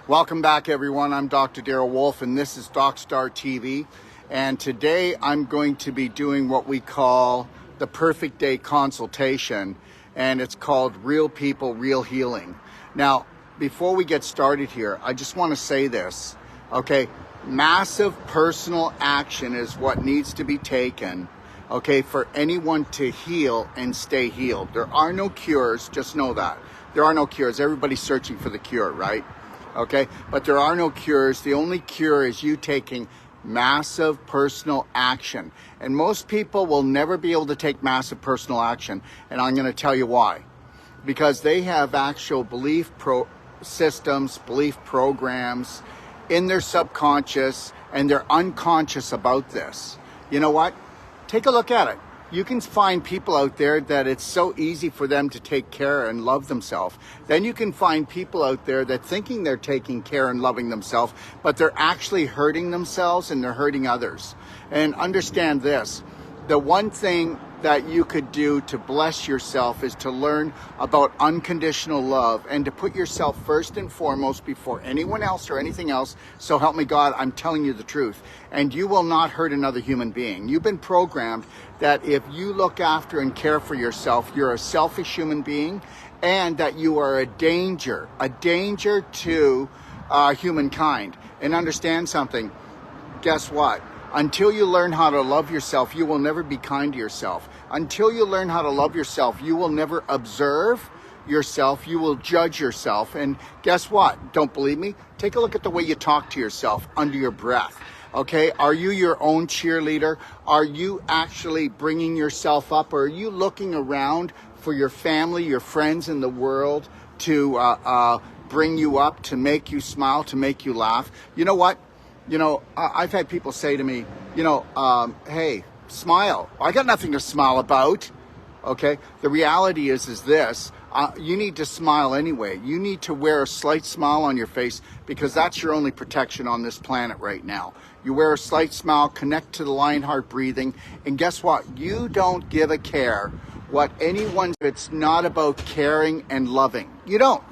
Welcome back, everyone. I'm Dr. Darrell Wolf, and this is DocStar TV. And today I'm going to be doing what we call the Perfect Day Consultation, and it's called Real People, Real Healing. Now, before we get started here, I just want to say this, okay? Massive personal action is what needs to be taken, okay, for anyone to heal and stay healed. There are no cures, just know that. There are no cures. Everybody's searching for the cure, right? Okay, but there are no cures. The only cure is you taking massive personal action. And most people will never be able to take massive personal action. And I'm going to tell you why. Because they have actual belief systems, belief programs in their subconscious, and they're unconscious about this. You know what? Take a look at it. You can find people out there that it's so easy for them to take care and love themselves. Then you can find people out there that thinking they're taking care and loving themselves, but they're actually hurting themselves and they're hurting others. And understand this, the one thing that you could do to bless yourself is to learn about unconditional love and to put yourself first and foremost before anyone else or anything else. So help me God, I'm telling you the truth. And you will not hurt another human being. You've been programmed that if you look after and care for yourself, you're a selfish human being and that you are a danger to humankind. And understand something, guess what? Until you learn how to love yourself, you will never be kind to yourself. Until you learn how to love yourself, you will never observe yourself. You will judge yourself. And guess what? Don't believe me? Take a look at the way you talk to yourself under your breath. Okay? Are you your own cheerleader? Are you actually bringing yourself up? Or are you looking around for your family, your friends in the world to bring you up, to make you smile, to make you laugh? You know what? You know, I've had people say to me, hey, smile. I got nothing to smile about, okay? The reality is this, you need to smile anyway. You need to wear a slight smile on your face because that's your only protection on this planet right now. You wear a slight smile, connect to the Lionheart breathing, and guess what? You don't give a care what anyone, it's not about caring and loving. You don't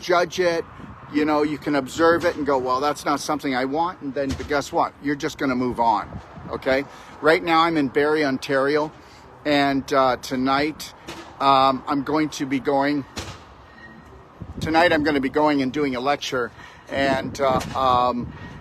judge it. You know, you can observe it and go, well, that's not something I want. And then, but guess what? You're just going to move on. Okay. Right now I'm in Barrie, Ontario. And tonight I'm going to be going and doing a lecture. And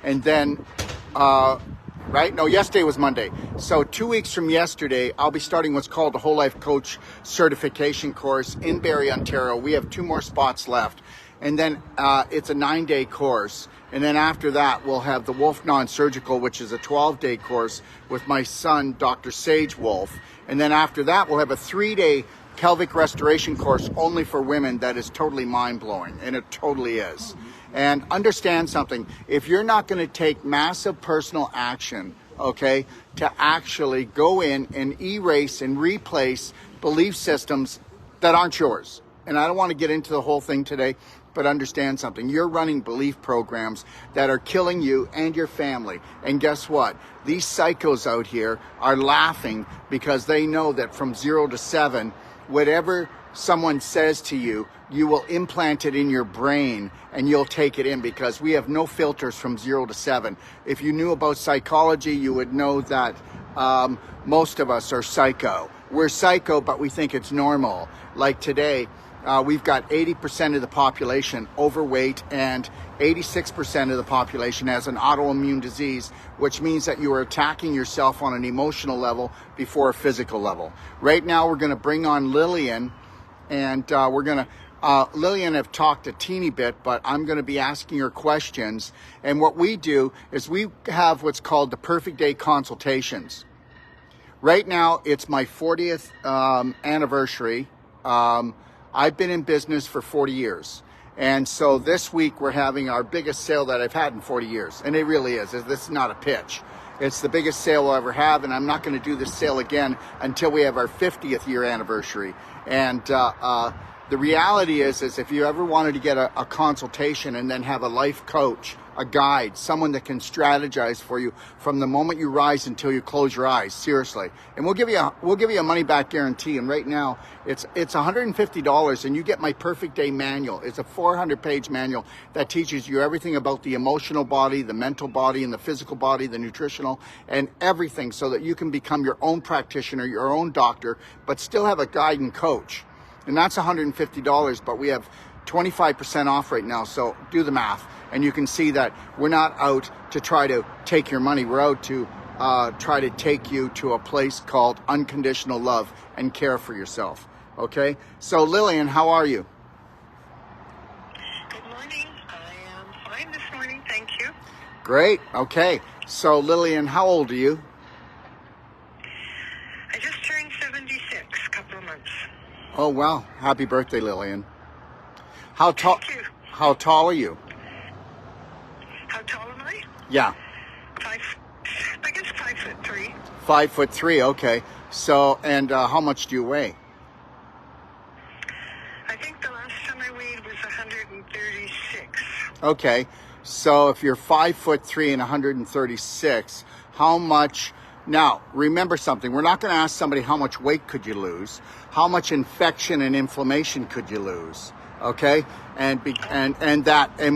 then, right? No, yesterday was Monday. So 2 weeks from yesterday, I'll be starting what's called the Whole Life Coach Certification course in Barrie, Ontario. We have 2 more spots left. And then it's a 9-day course. And then after that, we'll have the Wolf Non-Surgical, which is a 12-day course with my son, Dr. Sage Wolf. And then after that, we'll have a 3-day pelvic restoration course only for women that is totally mind-blowing. And it totally is. And understand something. If you're not going to take massive personal action, okay, to actually go in and erase and replace belief systems that aren't yours. And I don't want to get into the whole thing today, but understand something. You're running belief programs that are killing you and your family. And guess what? These psychos out here are laughing because they know that from 0 to 7, whatever someone says to you, you will implant it in your brain and you'll take it in because we have no filters from 0 to 7. If you knew about psychology, you would know that most of us are psycho. We're psycho, but we think it's normal. Like today, we've got 80% of the population overweight and 86% of the population has an autoimmune disease, which means that you are attacking yourself on an emotional level before a physical level. Right now, we're going to bring on Lillian, and Lillian have talked a teeny bit, but I'm going to be asking her questions. And what we do is we have what's called the Perfect Day Consultations. Right now, it's my 40th anniversary. I've been in business for 40 years. And so this week we're having our biggest sale that I've had in 40 years. And it really is. This is not a pitch. It's the biggest sale we'll ever have. And I'm not going to do this sale again until we have our 50th year anniversary. And The reality is if you ever wanted to get a consultation and then have a life coach, a guide, someone that can strategize for you from the moment you rise until you close your eyes, seriously. And we'll give you a money back guarantee. And right now it's $150 and you get my Perfect Day manual. It's a 400-page manual that teaches you everything about the emotional body, the mental body, and the physical body, the nutritional, and everything, so that you can become your own practitioner, your own doctor, but still have a guide and coach. And that's $150, but we have 25% off right now. So do the math. And you can see that we're not out to try to take your money. We're out to try to take you to a place called unconditional love and care for yourself. Okay? So Lillian, how are you? Good morning. I am fine this morning. Thank you. Great. Okay. So Lillian, how old are you? I just turned 76 a couple of months. Oh, wow. Happy birthday, Lillian. How tall? Thank you. How tall are you? How tall am I? Yeah. I guess 5'3". 5'3". Okay. So, and how much do you weigh? I think the last time I weighed was 136. Okay. So if you're 5'3" and 136, how much? Now, remember something. We're not going to ask somebody how much weight could you lose. How much infection and inflammation could you lose? Okay, and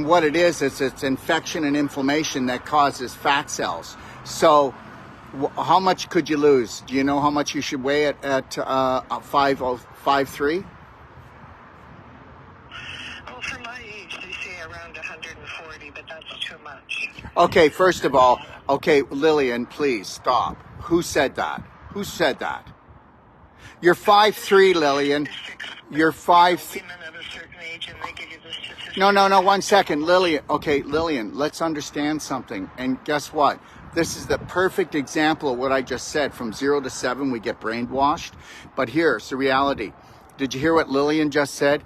what it is it's infection and inflammation that causes fat cells. So, how much could you lose? Do you know how much you should weigh at 5'3"? Oh, for my age, they say around 140, but that's too much. Okay, first of all, okay, Lillian, please stop. Who said that? Who said that? You're 5'3", Lillian. You're 5'3". Women of a certain age, and they give you the statistics. No, 1 second. Lillian, okay, Lillian, let's understand something. And guess what? This is the perfect example of what I just said. From 0 to 7, we get brainwashed. But here's the reality. Did you hear what Lillian just said?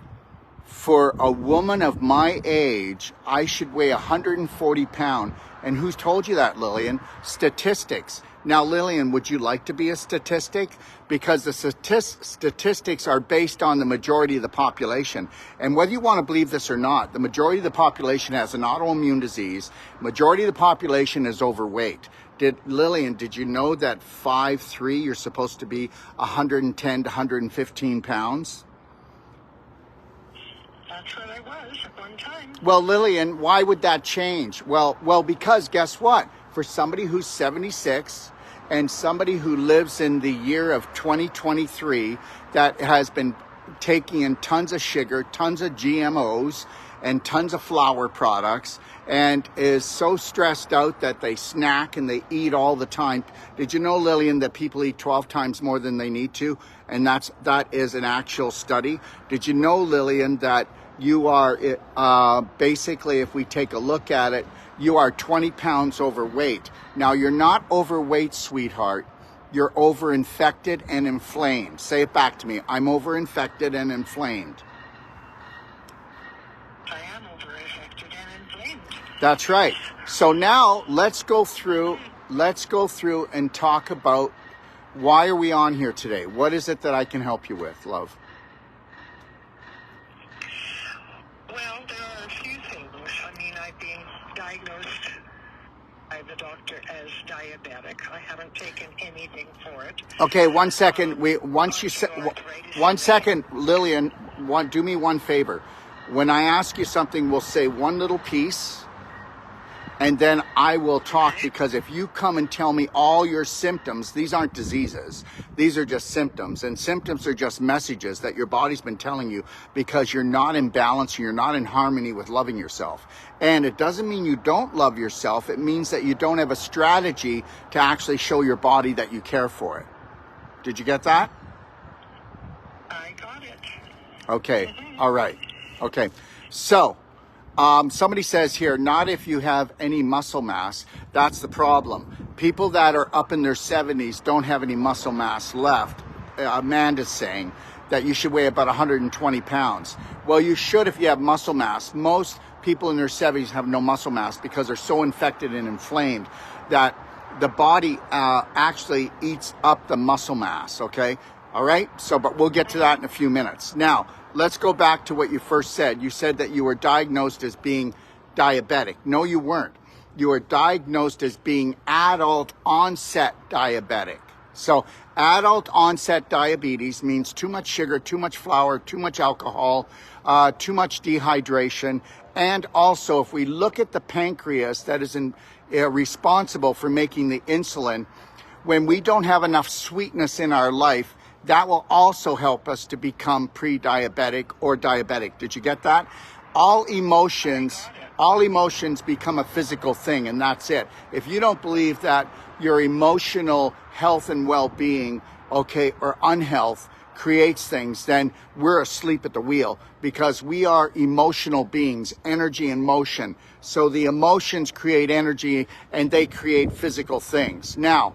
For a woman of my age, I should weigh 140 pounds. And who's told you that, Lillian? Statistics. Now, Lillian, would you like to be a statistic? Because the statistics are based on the majority of the population. And whether you want to believe this or not, the majority of the population has an autoimmune disease. Majority of the population is overweight. Lillian, did you know that 5'3", you're supposed to be 110 to 115 pounds? That's what I was at one time. Well, Lillian, why would that change? Well, because guess what? For somebody who's 76 and somebody who lives in the year of 2023 that has been taking in tons of sugar, tons of GMOs, and tons of flour products, and is so stressed out that they snack and they eat all the time. Did you know, Lillian, that people eat 12 times more than they need to? And that is an actual study. Did you know, Lillian, that you are basically, if we take a look at it, you are 20 pounds overweight. Now, you're not overweight, sweetheart. You're overinfected and inflamed. Say it back to me. I'm overinfected and inflamed. I am overinfected and inflamed. That's right. So now let's go through and talk about why are we on here today? What is it that I can help you with, love? Well, there are a few things. I mean, I've been diagnosed by the doctor as diabetic. I haven't taken anything for it. Okay, 1 second. One second, Lillian. Do me one favor. When I ask you something, we'll say one little piece, and then I will talk, because if you come and tell me all your symptoms, these aren't diseases. These are just symptoms, and symptoms are just messages that your body's been telling you because you're not in balance, you're not in harmony with loving yourself. And it doesn't mean you don't love yourself. It means that you don't have a strategy to actually show your body that you care for it. Did you get that? I got it. Okay. Mm-hmm. All right. Okay. So, somebody says here, not if you have any muscle mass. That's the problem. People that are up in their 70s don't have any muscle mass left. Amanda's saying that you should weigh about 120 pounds. Well, you should if you have muscle mass. Most people in their 70s have no muscle mass because they're so infected and inflamed that the body actually eats up the muscle mass, okay? All right, so but we'll get to that in a few minutes. Now, let's go back to what you first said. You said that you were diagnosed as being diabetic. No, you weren't. You were diagnosed as being adult onset diabetic. So adult onset diabetes means too much sugar, too much flour, too much alcohol, too much dehydration. And also, if we look at the pancreas that is responsible for making the insulin, when we don't have enough sweetness in our life, that will also help us to become pre-diabetic or diabetic. Did you get that? All emotions become a physical thing, and that's it. If you don't believe that your emotional health and well-being, okay, or unhealth creates things, then we're asleep at the wheel, because we are emotional beings, energy and motion. So the emotions create energy and they create physical things. Now,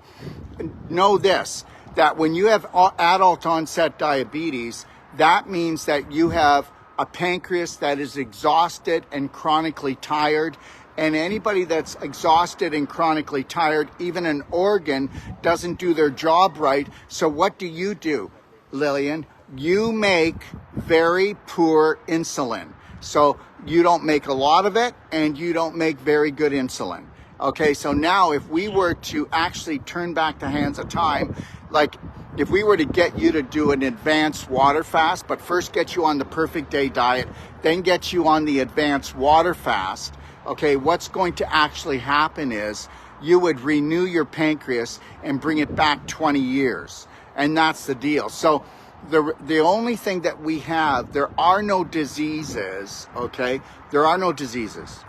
know this, that when you have adult onset diabetes, that means that you have a pancreas that is exhausted and chronically tired. And anybody that's exhausted and chronically tired, even an organ, doesn't do their job right. So what do, Lillian? You make very poor insulin. So you don't make a lot of it, and you don't make very good insulin. Okay, so now if we were to actually turn back the hands of time, like if we were to get you to do an advanced water fast, but first get you on the perfect day diet, then get you on the advanced water fast, okay, what's going to actually happen is you would renew your pancreas and bring it back 20 years. And that's the deal. So the only thing that we have, there are no diseases, okay? There are no diseases,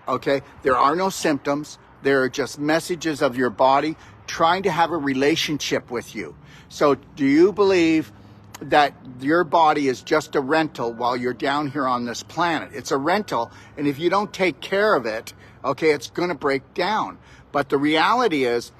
okay? There are no symptoms. There are just messages of your body trying to have a relationship with you. So do you believe that your body is just a rental while you're down here on this planet? It's a rental, and if you don't take care of it, okay, it's going to break down. But the reality is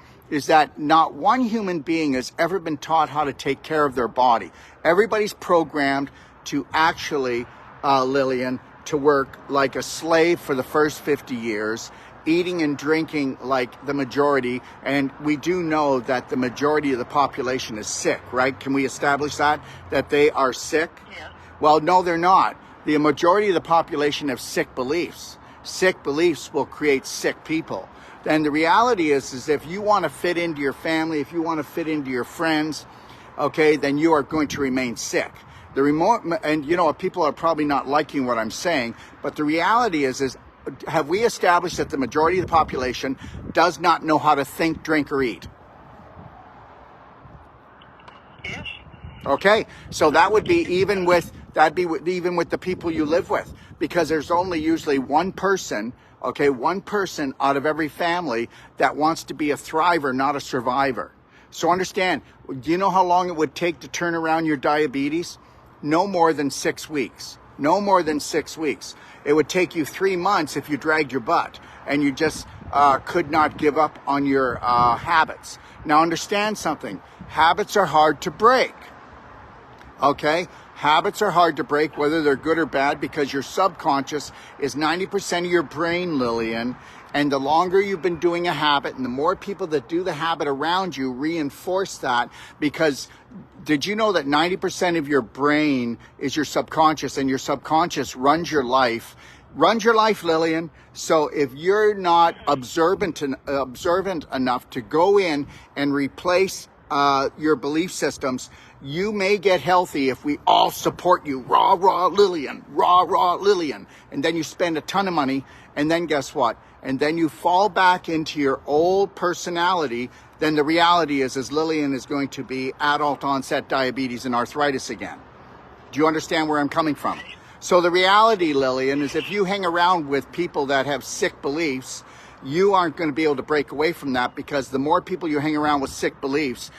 that not one human being has ever been taught how to take care of their body. Everybody's programmed to actually, Lillian, to work like a slave for the first 50 years, eating and drinking like the majority. And we do know that the majority of the population is sick, right? Can we establish that they are sick? Yeah. Well, no, they're not. The majority of the population have sick beliefs. Sick beliefs will create sick people. And the reality is if you want to fit into your family, if you want to fit into your friends, okay, then you are going to remain sick. And you know, people are probably not liking what I'm saying, but the reality is have we established that the majority of the population does not know how to think, drink, or eat? Yes. Okay, so that would be even with the people you live with, because there's only usually one person, okay, one person out of every family that wants to be a thriver, not a survivor. So understand, do you know how long it would take to turn around your diabetes? No more than 6 weeks. No more than 6 weeks. It would take you 3 months if you dragged your butt and you just could not give up on your habits. Now understand something. Habits are hard to break. Okay? Habits are hard to break, whether they're good or bad, because your subconscious is 90% of your brain, Lillian. And the longer you've been doing a habit, and the more people that do the habit around you reinforce that, because did you know that 90% of your brain is your subconscious, and your subconscious runs your life? Runs your life, Lillian. So if you're not observant enough to go in and replace your belief systems, you may get healthy if we all support you. Rah, rah, Lillian. Rah, rah, Lillian. And then you spend a ton of money, and then guess what? And then you fall back into your old personality. Then the reality is Lillian is going to be adult onset diabetes and arthritis again. Do you understand where I'm coming from? So the reality, Lillian, is if you hang around with people that have sick beliefs, you aren't going to be able to break away from that, because the more people you hang around with sick beliefs,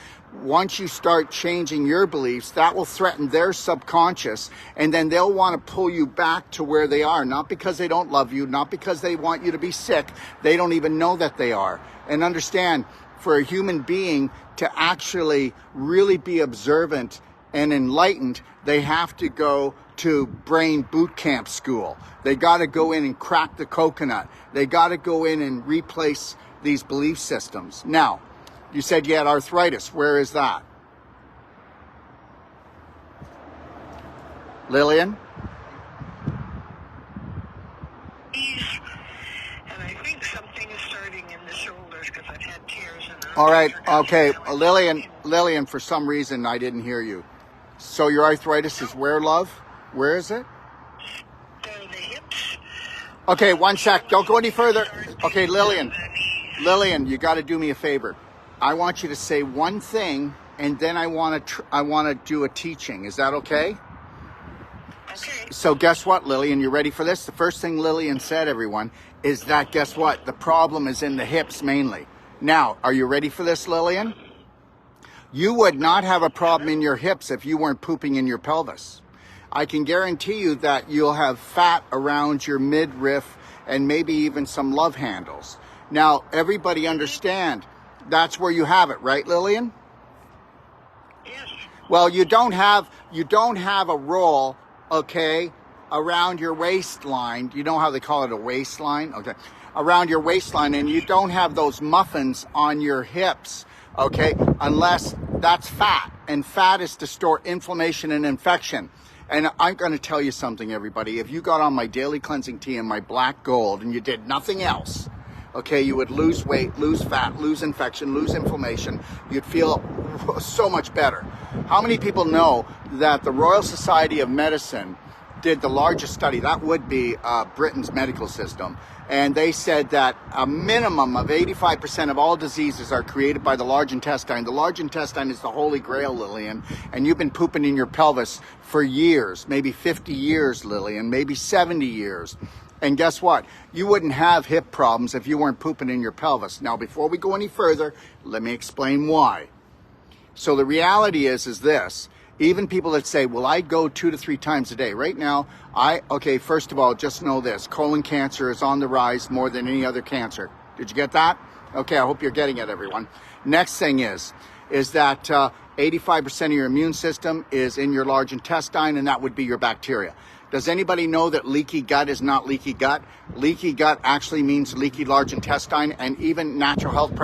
once you start changing your beliefs, that will threaten their subconscious, and then they'll want to pull you back to where they are, not because they don't love you, not because they want you to be sick. They don't even know that they are. And understand, for a human being to actually really be observant and enlightened, they have to go to brain boot camp school. They got to go in and crack the coconut. They got to go in and replace these belief systems. Now, you said you had arthritis. Where is that? Lillian? And I think something is starting in the shoulders because I've had tears in the All right, okay, Lillian, for some reason I didn't hear you. So your arthritis is where, love? Where is it? The hips. Okay, one sec. Don't go any further. Okay, Lillian, you got to do me a favor. I want you to say one thing, and then I want to do a teaching. Is that okay? Okay. So guess what, Lillian? You ready for this? The first thing Lillian said, everyone, is that guess what? The problem is in the hips mainly. Now, are you ready for this, Lillian? You would not have a problem in your hips if you weren't pooping in your pelvis. I can guarantee you that you'll have fat around your midriff and maybe even some love handles. Now, everybody understand that's where you have it, right, Lillian? Yes. Well, you don't have a roll, okay, around your waistline. You know how they call it a waistline? Okay. Around your waistline, and you don't have those muffins on your hips, okay, unless that's fat. And fat is to store inflammation and infection. And I'm going to tell you something, everybody. If you got on my daily cleansing tea and my black gold and you did nothing else, okay, you would lose weight, lose fat, lose infection, lose inflammation. You'd feel so much better. How many people know that the Royal Society of Medicine did the largest study? That would be Britain's medical system. And they said that a minimum of 85% of all diseases are created by the large intestine. The large intestine is the holy grail, Lillian. And you've been pooping in your pelvis for years, maybe 50 years, Lillian, maybe 70 years. And guess what? You wouldn't have hip problems if you weren't pooping in your pelvis. Now, before we go any further, let me explain why. So the reality is this. Even people that say, well, I go 2 to 3 times a day. Right now, first of all, just know this. Colon cancer is on the rise more than any other cancer. Did you get that? Okay, I hope you're getting it, everyone. Next thing is that 85% of your immune system is in your large intestine, and that would be your bacteria. Does anybody know that leaky gut is not leaky gut? Leaky gut actually means leaky large intestine, and even natural health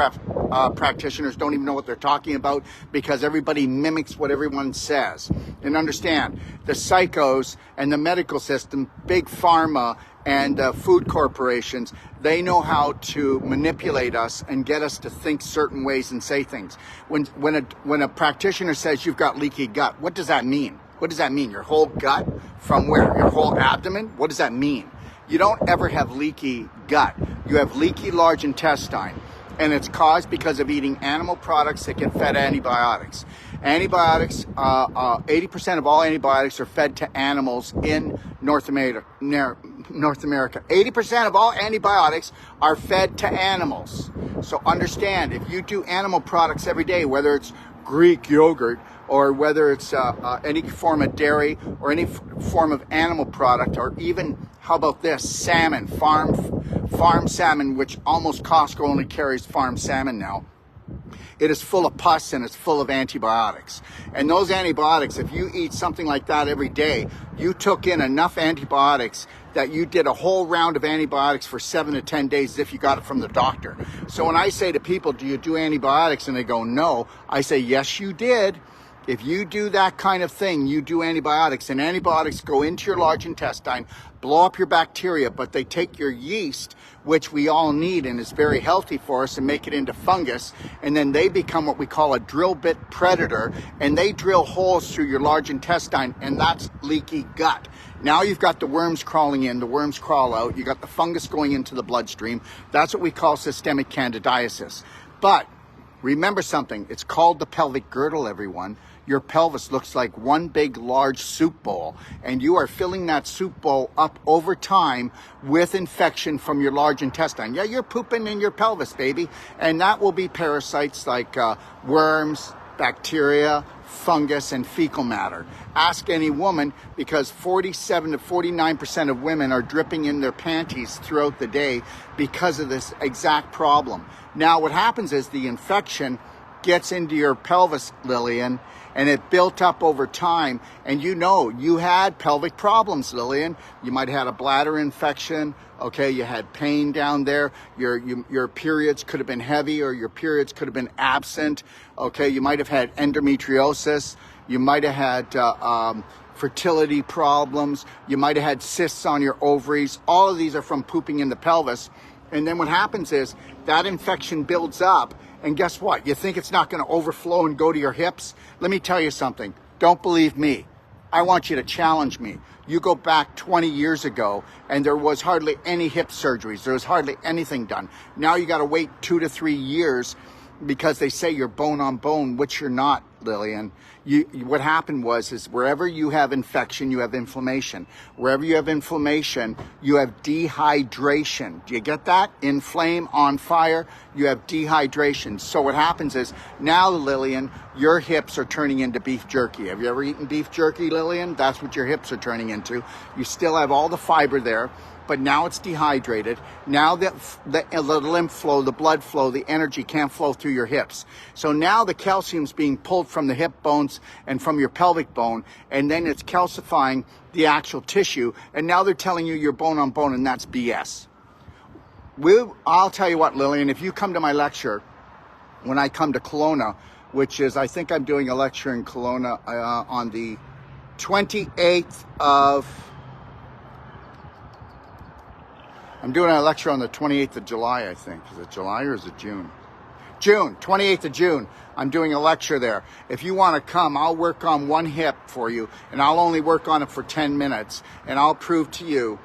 practitioners don't even know what they're talking about because everybody mimics what everyone says. And understand, the psychos and the medical system, big pharma and food corporations, they know how to manipulate us and get us to think certain ways and say things. When a practitioner says you've got leaky gut, what does that mean? What does that mean? Your whole gut? From where? Your whole abdomen? What does that mean? You don't ever have leaky gut. You have leaky large intestine. And it's caused because of eating animal products that get fed antibiotics. Antibiotics, 80% of all antibiotics are fed to animals in North America. 80% of all antibiotics are fed to animals. So understand, if you do animal products every day, whether it's Greek yogurt, or whether it's any form of dairy or any form of animal product, or even, how about this, salmon, farm salmon, which almost Costco only carries farm salmon now. It is full of pus and it's full of antibiotics. And those antibiotics, if you eat something like that every day, you took in enough antibiotics that you did a whole round of antibiotics for 7 to 10 days as if you got it from the doctor. So when I say to people, do you do antibiotics? And they go, no. I say, yes, you did. If you do that kind of thing, you do antibiotics, and antibiotics go into your large intestine, blow up your bacteria, but they take your yeast, which we all need and is very healthy for us, and make it into fungus, and then they become what we call a drill bit predator, and they drill holes through your large intestine, and that's leaky gut. Now you've got the worms crawling in, the worms crawl out, you got the fungus going into the bloodstream. That's what we call systemic candidiasis. But remember something, it's called the pelvic girdle, everyone. Your pelvis looks like one big large soup bowl, and you are filling that soup bowl up over time with infection from your large intestine. Yeah, you're pooping in your pelvis, baby, and that will be parasites like worms, bacteria, fungus, and fecal matter. Ask any woman, because 47 to 49% of women are dripping in their panties throughout the day because of this exact problem. Now, what happens is the infection gets into your pelvis, Lillian, and it built up over time. And you know, you had pelvic problems, Lillian. You might have had a bladder infection. Okay, you had pain down there. Your periods could have been heavy, or your periods could have been absent. Okay, you might have had endometriosis. You might have had fertility problems. You might have had cysts on your ovaries. All of these are from pooping in the pelvis. And then what happens is that infection builds up. And guess what? You think it's not going to overflow and go to your hips? Let me tell you something. Don't believe me. I want you to challenge me. You go back 20 years ago and there was hardly any hip surgeries. There was hardly anything done. Now you got to wait 2 to 3 years because they say you're bone on bone, which you're not, Lillian. What happened is wherever you have infection, you have inflammation. Wherever you have inflammation, you have dehydration. Do you get that? Inflame, on fire, you have dehydration. So what happens is now, Lillian, your hips are turning into beef jerky. Have you ever eaten beef jerky, Lillian? That's what your hips are turning into. You still have all the fiber there, but now it's dehydrated. Now the lymph flow, the blood flow, the energy can't flow through your hips. So now the calcium's being pulled from the hip bones and from your pelvic bone, and then it's calcifying the actual tissue. And now they're telling you you're bone on bone, and that's BS. I'll tell you what, Lillian, if you come to my lecture, when I come to Kelowna, which is, I think I'm doing a lecture in Kelowna on the 28th of... I'm doing a lecture on the 28th of July, I think. Is it July or is it June? June, 28th of June. I'm doing a lecture there. If you want to come, I'll work on one hip for you, and I'll only work on it for 10 minutes, and I'll prove to you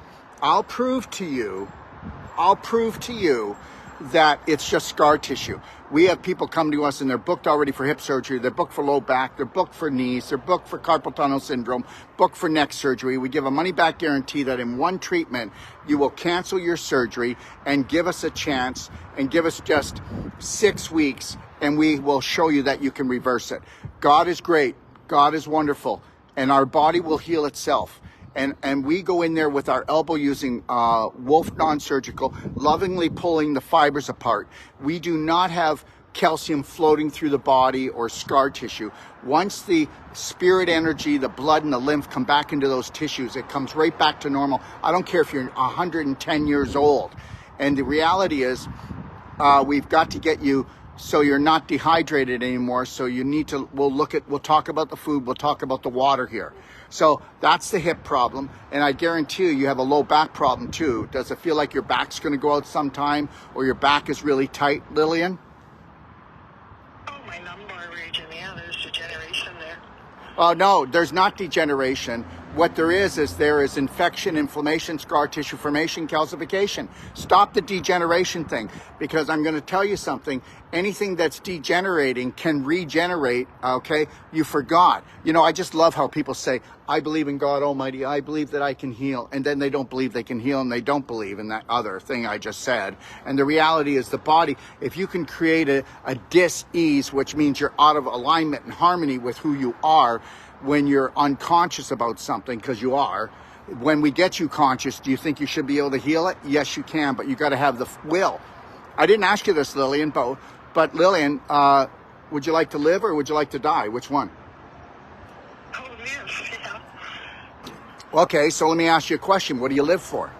that it's just scar tissue. We have people come to us and they're booked already for hip surgery, they're booked for low back, they're booked for knees, they're booked for carpal tunnel syndrome, booked for neck surgery. We give a money back guarantee that in one treatment, you will cancel your surgery and give us a chance and give us just 6 weeks, and we will show you that you can reverse it. God is great. God is wonderful, and our body will heal itself. And we go in there with our elbow using Wolf non-surgical, lovingly pulling the fibers apart. We do not have calcium floating through the body or scar tissue. Once the spirit energy, the blood and the lymph come back into those tissues, it comes right back to normal. I don't care if you're 110 years old. And the reality is we've got to get you so you're not dehydrated anymore. So you need to, we'll talk about the food, we'll talk about the water here. So that's the hip problem. And I guarantee you have a low back problem too. Does it feel like your back's going to go out sometime, or your back is really tight, Lillian? Oh, my lumbar region, yeah, there's degeneration there. Oh, no, there's not degeneration. What there is infection, inflammation, scar tissue formation, calcification. Stop the degeneration thing, because I'm going to tell you something. Anything that's degenerating can regenerate, okay? You forgot. You know, I just love how people say, I believe in God Almighty. I believe that I can heal. And then they don't believe they can heal, and they don't believe in that other thing I just said. And the reality is the body, if you can create a dis-ease, which means you're out of alignment and harmony with who you are, when you're unconscious about something, because you are, when we get you conscious, do you think you should be able to heal it? Yes, you can, but you got to have the will. I didn't ask you this, Lillian, but Lillian, would you like to live or would you like to die? Which one? Oh, yes, yeah. Okay, so let me ask you a question. What do you live for?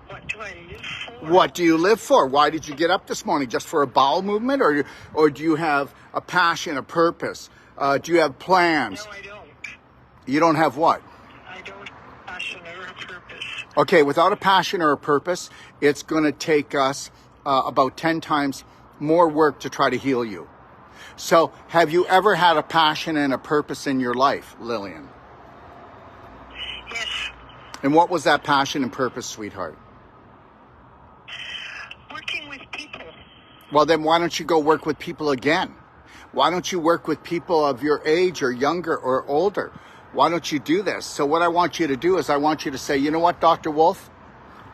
What do I live for? What do you live for? Why did you get up this morning? Just for a bowel movement, or do you have a passion, a purpose? Do you have plans? No, I don't. You don't have what? I don't have a passion or a purpose. Okay, without a passion or a purpose, it's going to take us about 10 times more work to try to heal you. So, have you ever had a passion and a purpose in your life, Lillian? Yes. And what was that passion and purpose, sweetheart? Working with people. Well, then why don't you go work with people again? Why don't you work with people of your age or younger or older? Why don't you do this? So what I want you to do is I want you to say, you know what, Dr. Wolf,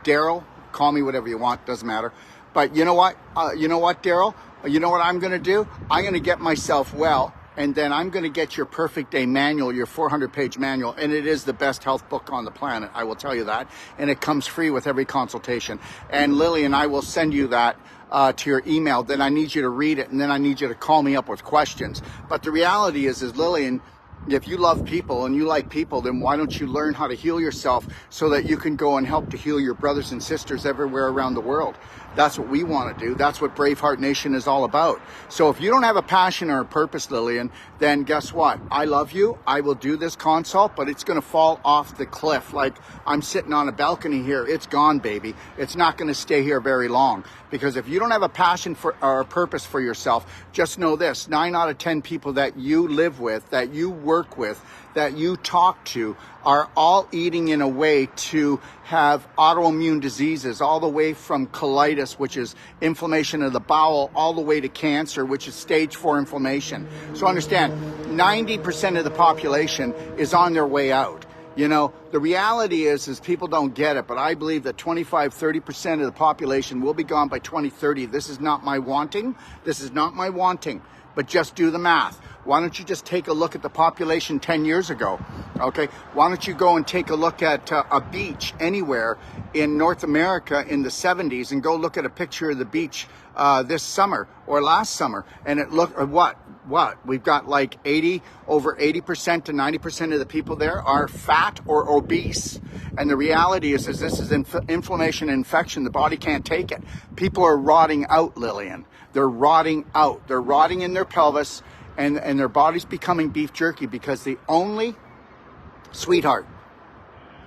Daryl, call me whatever you want, doesn't matter. But you know what, Daryl, you know what I'm going to do? I'm going to get myself well, and then I'm going to get your Perfect Day manual, your 400-page manual, and it is the best health book on the planet, I will tell you that, and it comes free with every consultation. And Lily and I will send you that to your email. Then I need you to read it, and then I need you to call me up with questions. But the reality is Lillian, If you love people and you like people, then why don't you learn how to heal yourself so that you can go and help to heal your brothers and sisters everywhere around the world? That's what we want to do. That's what BraveHeart Nation is all about. So if you don't have a passion or a purpose, Lillian, then guess what? I love you. I will do this consult, but it's going to fall off the cliff. Like I'm sitting on a balcony here. It's gone, baby. It's not going to stay here very long. Because if you don't have a passion for or a purpose for yourself, just know this: 9 out of 10 people that you live with, that you work with, that you talk to are all eating in a way to have autoimmune diseases, all the way from colitis, which is inflammation of the bowel, all the way to cancer, which is stage 4 inflammation. So understand, 90% of the population is on their way out. You know, the reality is people don't get it, but I believe that 25-30% of the population will be gone by 2030. This is not my wanting. This is not my wanting, but just do the math. Why don't you just take a look at the population 10 years ago, okay? Why don't you go and take a look at a beach anywhere in North America in the 70s and go look at a picture of the beach this summer or last summer, and it look what we've got like over 80% to 90% of the people there are fat or obese. And the reality is this is inflammation and infection. The body can't take it. People are rotting out, Lillian. They're rotting out. They're rotting in their pelvis, and their body's becoming beef jerky because sweetheart,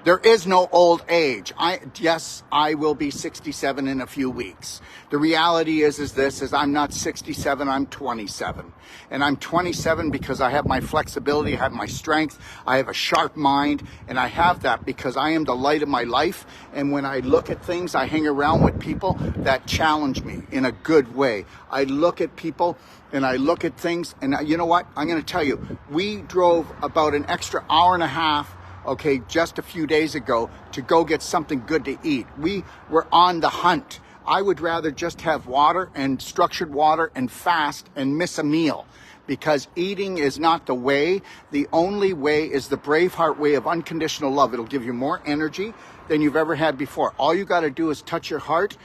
there is no old age. Yes, I will be 67 in a few weeks. The reality is I'm not 67, I'm 27. And I'm 27 because I have my flexibility, I have my strength, I have a sharp mind, and I have that because I am the light of my life. And when I look at things, I hang around with people that challenge me in a good way. I look at people and I look at things, and you know what? I'm going to tell you, we drove about an extra hour and a half, okay, just a few days ago to go get something good to eat. We were on the hunt. I would rather just have water and structured water and fast and miss a meal, because eating is not the way. The only way is the BraveHeart way of unconditional love. It'll give you more energy than you've ever had before. All you got to do is touch your heart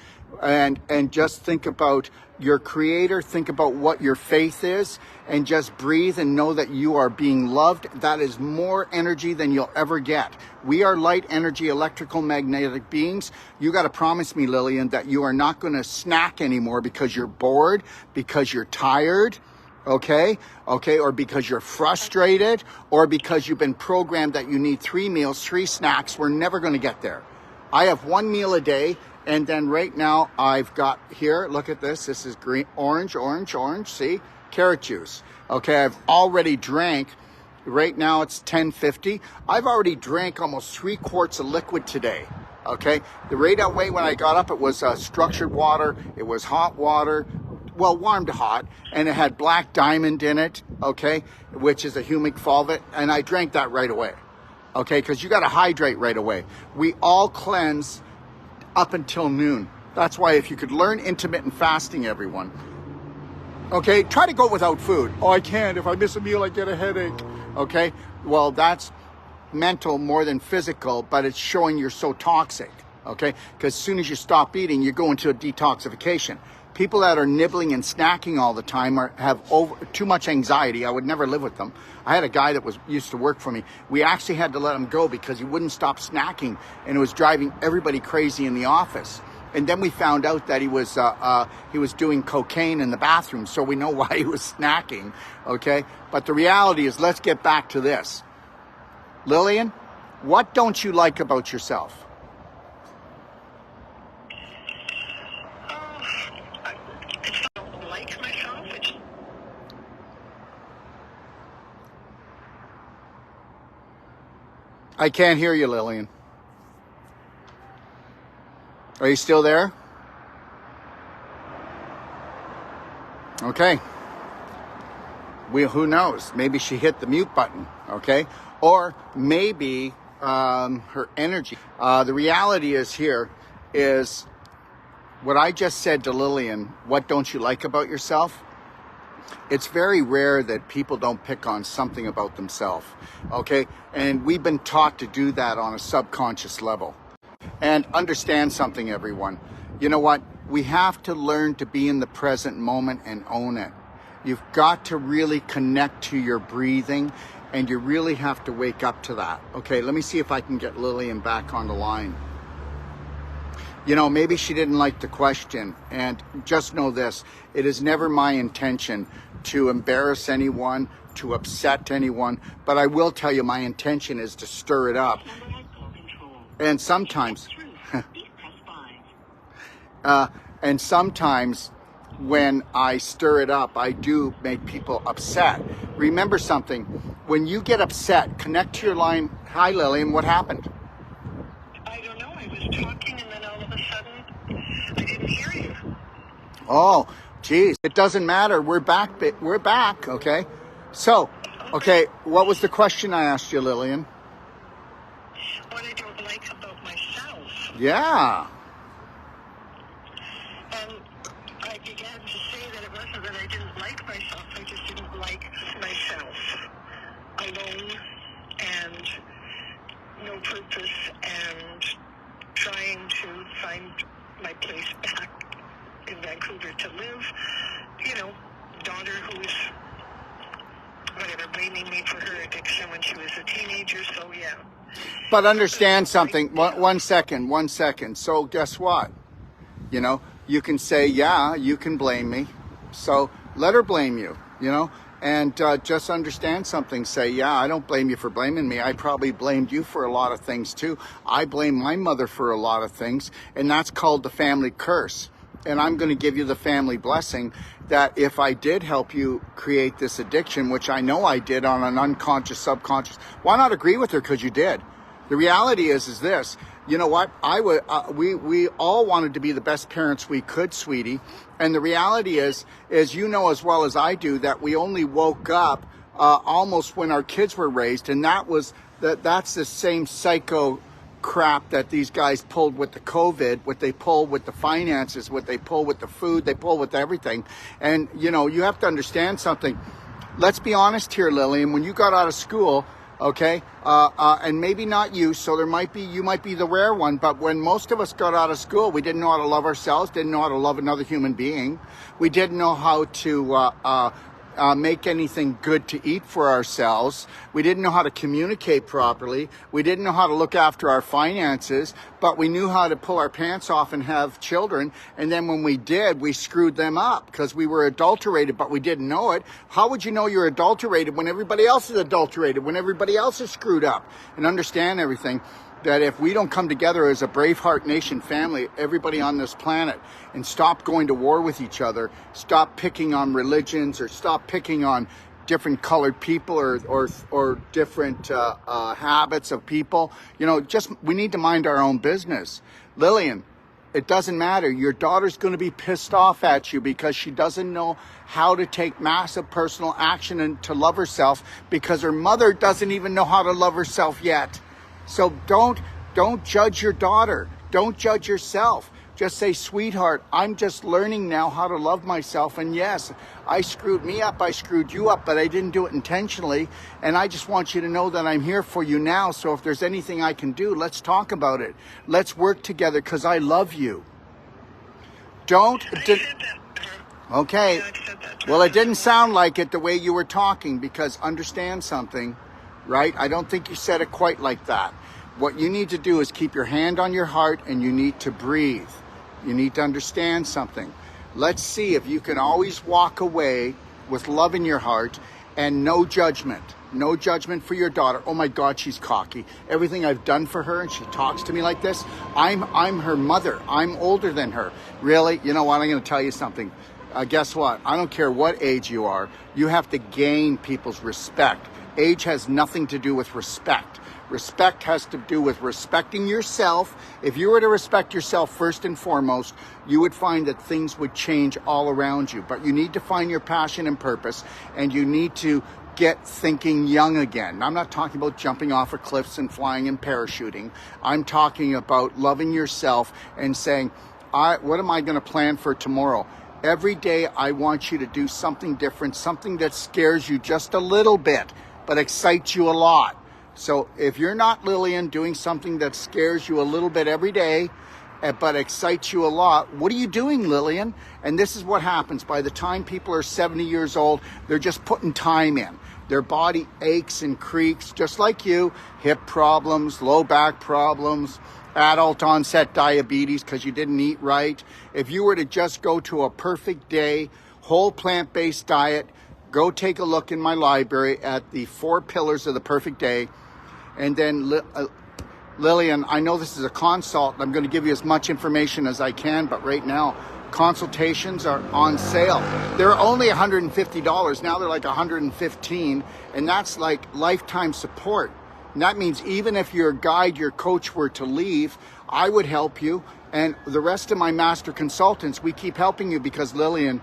and just think about your creator, think about what your faith is, and just breathe and know that you are being loved. That is more energy than you'll ever get. We are light energy, electrical, magnetic beings. You got to promise me, Lillian, that you are not going to snack anymore because you're bored, because you're tired, okay, or because you're frustrated, or because you've been programmed that you need 3 meals, 3 snacks. We're never going to get there. I have 1 meal a day. And then right now I've got here, look at this. This is green, orange, see? Carrot juice. Okay, I've already drank, right now it's 10:50. I've already drank almost 3 quarts of liquid today. Okay, the right away when I got up, it was structured water. It was hot water, well, warm to hot, and it had black diamond in it, okay, which is a humic fulvit, and I drank that right away. Okay, because you got to hydrate right away. We all cleanse up until noon. That's why if you could learn intermittent fasting, everyone, okay, try to go without food. Oh, I can't. If I miss a meal, I get a headache. Okay, well, that's mental more than physical, but it's showing you're so toxic. Okay, because as soon as you stop eating, you go into a detoxification. People that are nibbling and snacking all the time have too much anxiety. I would never live with them. I had a guy that used to work for me. We actually had to let him go because he wouldn't stop snacking, and it was driving everybody crazy in the office. And then we found out that he was doing cocaine in the bathroom, so we know why he was snacking. Okay, but the reality is, let's get back to this. Lillian, what don't you like about yourself? I can't hear you, Lillian. Are you still there? Okay. Who knows? Maybe she hit the mute button, okay? Or maybe her energy. The reality is what I just said to Lillian, what don't you like about yourself? It's very rare that people don't pick on something about themselves, okay? And we've been taught to do that on a subconscious level. And understand something, everyone. You know what? We have to learn to be in the present moment and own it. You've got to really connect to your breathing and you really have to wake up to that. Okay, let me see if I can get Lillian back on the line. You know, maybe she didn't like the question, and just know this, it is never my intention to embarrass anyone, to upset anyone, but I will tell you my intention is to stir it up. And sometimes, and sometimes when I stir it up, I do make people upset. Remember something, when you get upset, connect to your line. Hi, Lillian, what happened? I don't know. I was talking and then all of a sudden I didn't hear you. Oh, geez. It doesn't matter. We're back. We're back. Okay. So, okay. What was the question I asked you, Lillian? What I don't like about myself. Yeah. And I began to say that it wasn't that I didn't like myself. I just didn't like myself. Alone and no purpose and trying to find my place back in Vancouver to live. You know, daughter who's, whatever, blaming me for her addiction when she was a teenager, so yeah. But understand something. One second. So guess what? You know, you can say, yeah, you can blame me. So let her blame you, you know. And just understand something. Say, yeah, I don't blame you for blaming me. I probably blamed you for a lot of things too. I blame my mother for a lot of things. And that's called the family curse. And I'm going to give you the family blessing that if I did help you create this addiction, which I know I did on an unconscious, subconscious, why not agree with her? Because you did. The reality is this. You know what? We all wanted to be the best parents we could, sweetie. And the reality is you know as well as I do that we only woke up almost when our kids were raised, and that's the same psycho crap that these guys pulled with the COVID, what they pull with the finances, what they pull with the food, they pull with everything. And you know, you have to understand something. Let's be honest here, Lillian. When you got out of school, okay, and maybe not you, so you might be the rare one, but when most of us got out of school, we didn't know how to love ourselves, didn't know how to love another human being. We didn't know how to make anything good to eat for ourselves. We didn't know how to communicate properly. We didn't know how to look after our finances, but we knew how to pull our pants off and have children. And then when we did, we screwed them up because we were adulterated, but we didn't know it. How would you know you're adulterated when everybody else is adulterated, when everybody else is screwed up? And understand everything, that if we don't come together as a BraveHeart Nation family, everybody on this planet, and stop going to war with each other, stop picking on religions or stop picking on different colored people or different habits of people, you know, we need to mind our own business. Lillian, it doesn't matter. Your daughter's going to be pissed off at you because she doesn't know how to take massive personal action and to love herself because her mother doesn't even know how to love herself yet. So don't judge your daughter. Don't judge yourself. Just say, sweetheart, I'm just learning now how to love myself. And yes, I screwed me up. I screwed you up, but I didn't do it intentionally. And I just want you to know that I'm here for you now. So if there's anything I can do, let's talk about it. Let's work together because I love you. Okay. Well, it didn't sound like it the way you were talking because understand something. Right? I don't think you said it quite like that. What you need to do is keep your hand on your heart and you need to breathe. You need to understand something. Let's see if you can always walk away with love in your heart and no judgment. No judgment for your daughter. Oh my God, she's cocky. Everything I've done for her and she talks to me like this. I'm her mother. I'm older than her. Really? You know what? I'm going to tell you something. Guess what? I don't care what age you are. You have to gain people's respect. Age has nothing to do with respect. Respect has to do with respecting yourself. If you were to respect yourself first and foremost, you would find that things would change all around you. But you need to find your passion and purpose, and you need to get thinking young again. I'm not talking about jumping off of cliffs and flying and parachuting. I'm talking about loving yourself and saying, what am I going to plan for tomorrow? Every day I want you to do something different, something that scares you just a little bit, but excites you a lot. So if you're not, Lillian, doing something that scares you a little bit every day, but excites you a lot, what are you doing, Lillian? And this is what happens. By the time people are 70 years old, they're just putting time in. Their body aches and creaks just like you. Hip problems, low back problems, adult onset diabetes because you didn't eat right. If you were to just go to a perfect day, whole plant-based diet, go take a look in my library at the 4 pillars of the perfect day. And then Lillian, I know this is a consult. I'm going to give you as much information as I can, but right now, consultations are on sale. They're only $150. Now they're like $115, and that's like lifetime support. And that means even if your guide, your coach were to leave, I would help you. And the rest of my master consultants, we keep helping you because, Lillian,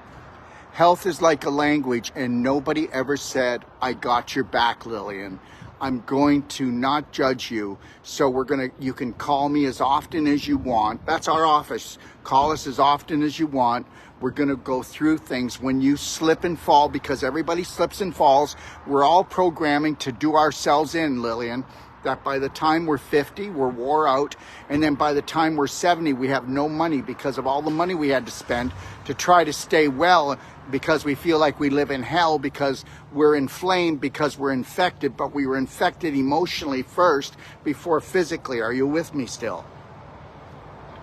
health is like a language, and nobody ever said, I got your back, Lillian. I'm going to not judge you. So you can call me as often as you want. That's our office. Call us as often as you want. We're going to go through things when you slip and fall, because everybody slips and falls. We're all programming to do ourselves in, Lillian, that by the time we're 50, we're wore out. And then by the time we're 70, we have no money because of all the money we had to spend to try to stay well, because we feel like we live in hell because we're inflamed, because we're infected, but we were infected emotionally first before physically. Are you with me still?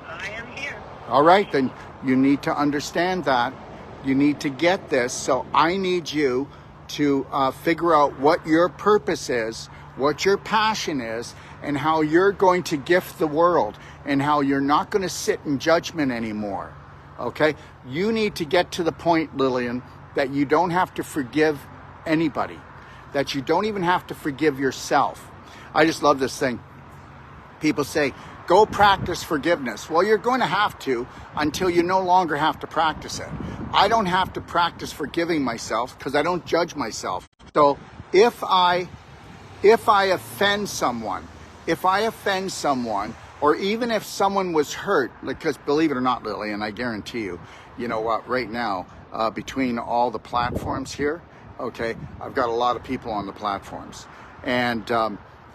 I am here. All right, then you need to understand that. You need to get this. So I need you to figure out what your purpose is, what your passion is, and how you're going to gift the world, and how you're not going to sit in judgment anymore. Okay? You need to get to the point, Lillian, that you don't have to forgive anybody, that you don't even have to forgive yourself. I just love this thing. People say, go practice forgiveness. Well, you're going to have to until you no longer have to practice it. I don't have to practice forgiving myself because I don't judge myself. So if I offend someone, or even if someone was hurt, because believe it or not, Lillian, I guarantee you, you know what, right now, between all the platforms here, okay, I've got a lot of people on the platforms, and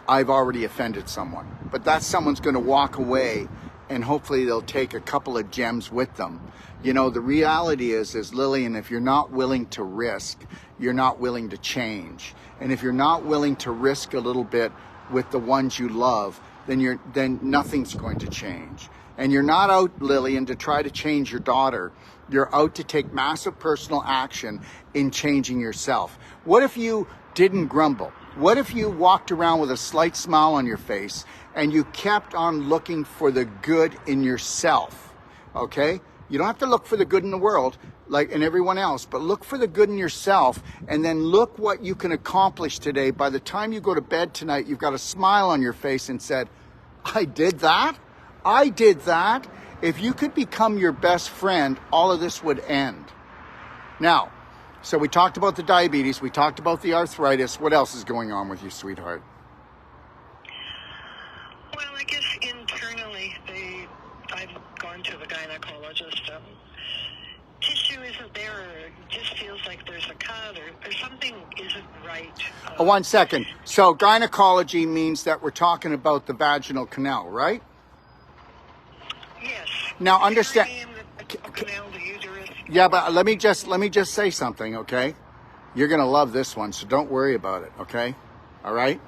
I've already offended someone. But that someone's going to walk away, and hopefully they'll take a couple of gems with them. You know, the reality is Lillian, if you're not willing to risk, you're not willing to change. And if you're not willing to risk a little bit with the ones you love, then nothing's going to change. And you're not out, Lillian, to try to change your daughter. You're out to take massive personal action in changing yourself. What if you didn't grumble? What if you walked around with a slight smile on your face and you kept on looking for the good in yourself? Okay? You don't have to look for the good in the world like in everyone else, but look for the good in yourself, and then look what you can accomplish today. By the time you go to bed tonight, you've got a smile on your face and said, I did that. I did that. If you could become your best friend, all of this would end. Now, so we talked about the diabetes. We talked about the arthritis. What else is going on with you, sweetheart? Well, I guess internally, I've gone to the gynecologist. Tissue isn't there, or it just feels like there's a cut, or something isn't right. 1 second. So gynecology means that we're talking about the vaginal canal, right? Yes. Now understand. The canal, the uterus. Yeah, but let me just say something, okay? You're gonna love this one, so don't worry about it, okay? All right?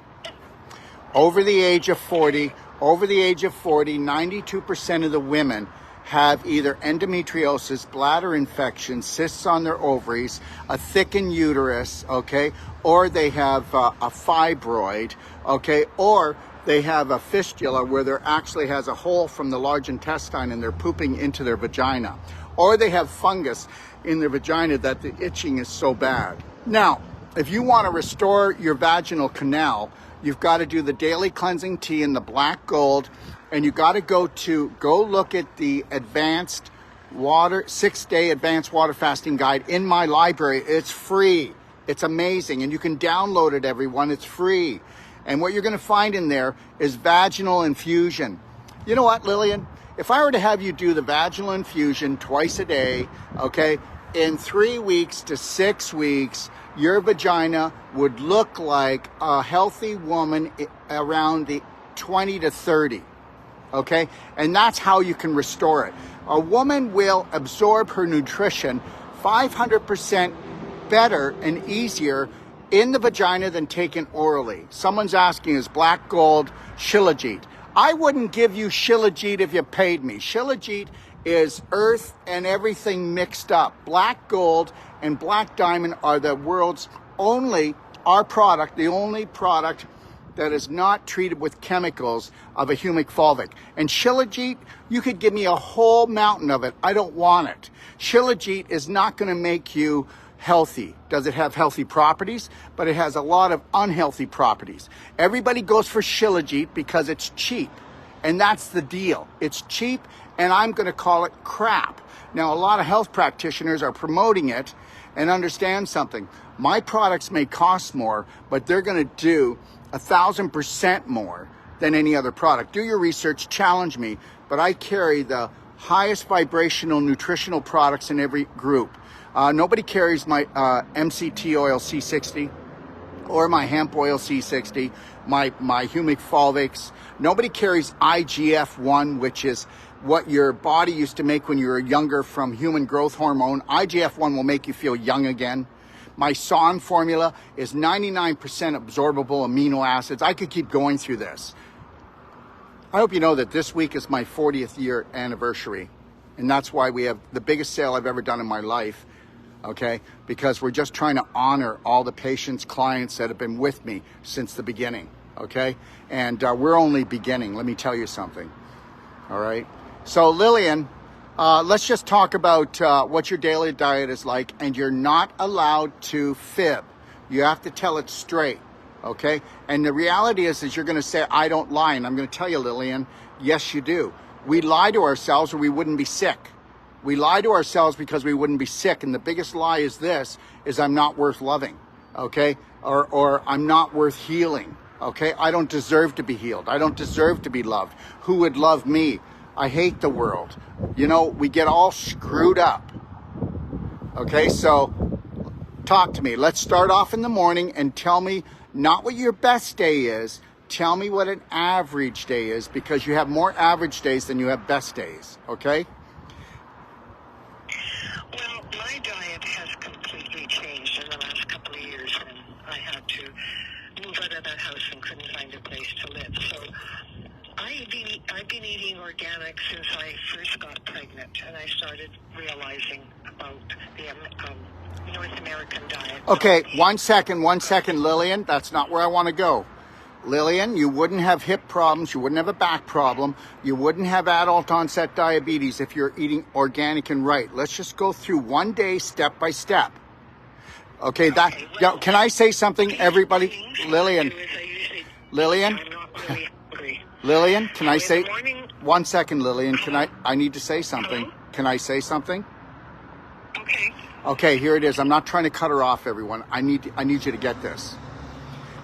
Over the age of 40, 92% of the women have either endometriosis, bladder infection, cysts on their ovaries, a thickened uterus, okay? Or they have a fibroid, okay? Or they have a fistula where there actually has a hole from the large intestine and they're pooping into their vagina. Or they have fungus in their vagina that the itching is so bad. Now, if you want to restore your vaginal canal, you've got to do the daily cleansing tea in the black gold, and you got to go look at the advanced 6-day advanced water fasting guide in my library. It's free. It's amazing. And you can download it, everyone. It's free. And what you're going to find in there is vaginal infusion. You know what, Lillian? If I were to have you do the vaginal infusion twice a day, okay, in 3 weeks to 6 weeks, your vagina would look like a healthy woman around the 20 to 30. Okay? And that's how you can restore it. A woman will absorb her nutrition 500% better and easier in the vagina than taken orally. Someone's asking, is black gold Shilajit? I wouldn't give you Shilajit if you paid me. Shilajit is earth and everything mixed up. Black gold and black diamond are the world's only, our product, the only product that is not treated with chemicals of a humic fulvic. And Shilajit, you could give me a whole mountain of it. I don't want it. Shilajit is not going to make you healthy. Does it have healthy properties? But it has a lot of unhealthy properties. Everybody goes for Shilajit because it's cheap. And that's the deal. It's cheap, and I'm going to call it crap. Now, a lot of health practitioners are promoting it, and understand something. My products may cost more, but they're going to do 1,000% more than any other product. Do your research, challenge me, but I carry the highest vibrational nutritional products in every group. Nobody carries my MCT oil C60 or my hemp oil C60, my humic fulvics. Nobody carries IGF-1, which is what your body used to make when you were younger from human growth hormone. IGF-1 will make you feel young again. My SON formula is 99% absorbable amino acids. I could keep going through this. I hope you know that this week is my 40th year anniversary. And that's why we have the biggest sale I've ever done in my life. Okay? Because we're just trying to honor all the patients, clients that have been with me since the beginning. Okay? And we're only beginning. Let me tell you something. All right? So Lillian, let's just talk about what your daily diet is like, and you're not allowed to fib. You have to tell it straight, okay? And the reality is you're going to say, I don't lie, and I'm going to tell you, Lillian, yes, you do. We lie to ourselves or we wouldn't be sick. We lie to ourselves because we wouldn't be sick, and the biggest lie is this, is I'm not worth loving, okay? Or I'm not worth healing, okay? I don't deserve to be healed. I don't deserve to be loved. Who would love me? I hate the world. You know, we get all screwed up. Okay, so talk to me. Let's start off in the morning and tell me not what your best day is. Tell me what an average day is, because you have more average days than you have best days. Okay? Well, my diet has completely changed in the last couple of years when I had to move out of that house and couldn't find a place to live. So I've been eating organic since I first got pregnant, and I started realizing about the North American diet. Okay, one second, Lillian. That's not where I want to go. Lillian, you wouldn't have hip problems, you wouldn't have a back problem, you wouldn't have adult onset diabetes if you're eating organic and right. Let's just go through one day, step by step. Okay, can I say something, everybody? Lillian. Lillian, can I say, one second, Lillian, I need to say something. Hello? Can I say something? Okay. Okay, here it is. I'm not trying to cut her off, everyone. I need you to get this.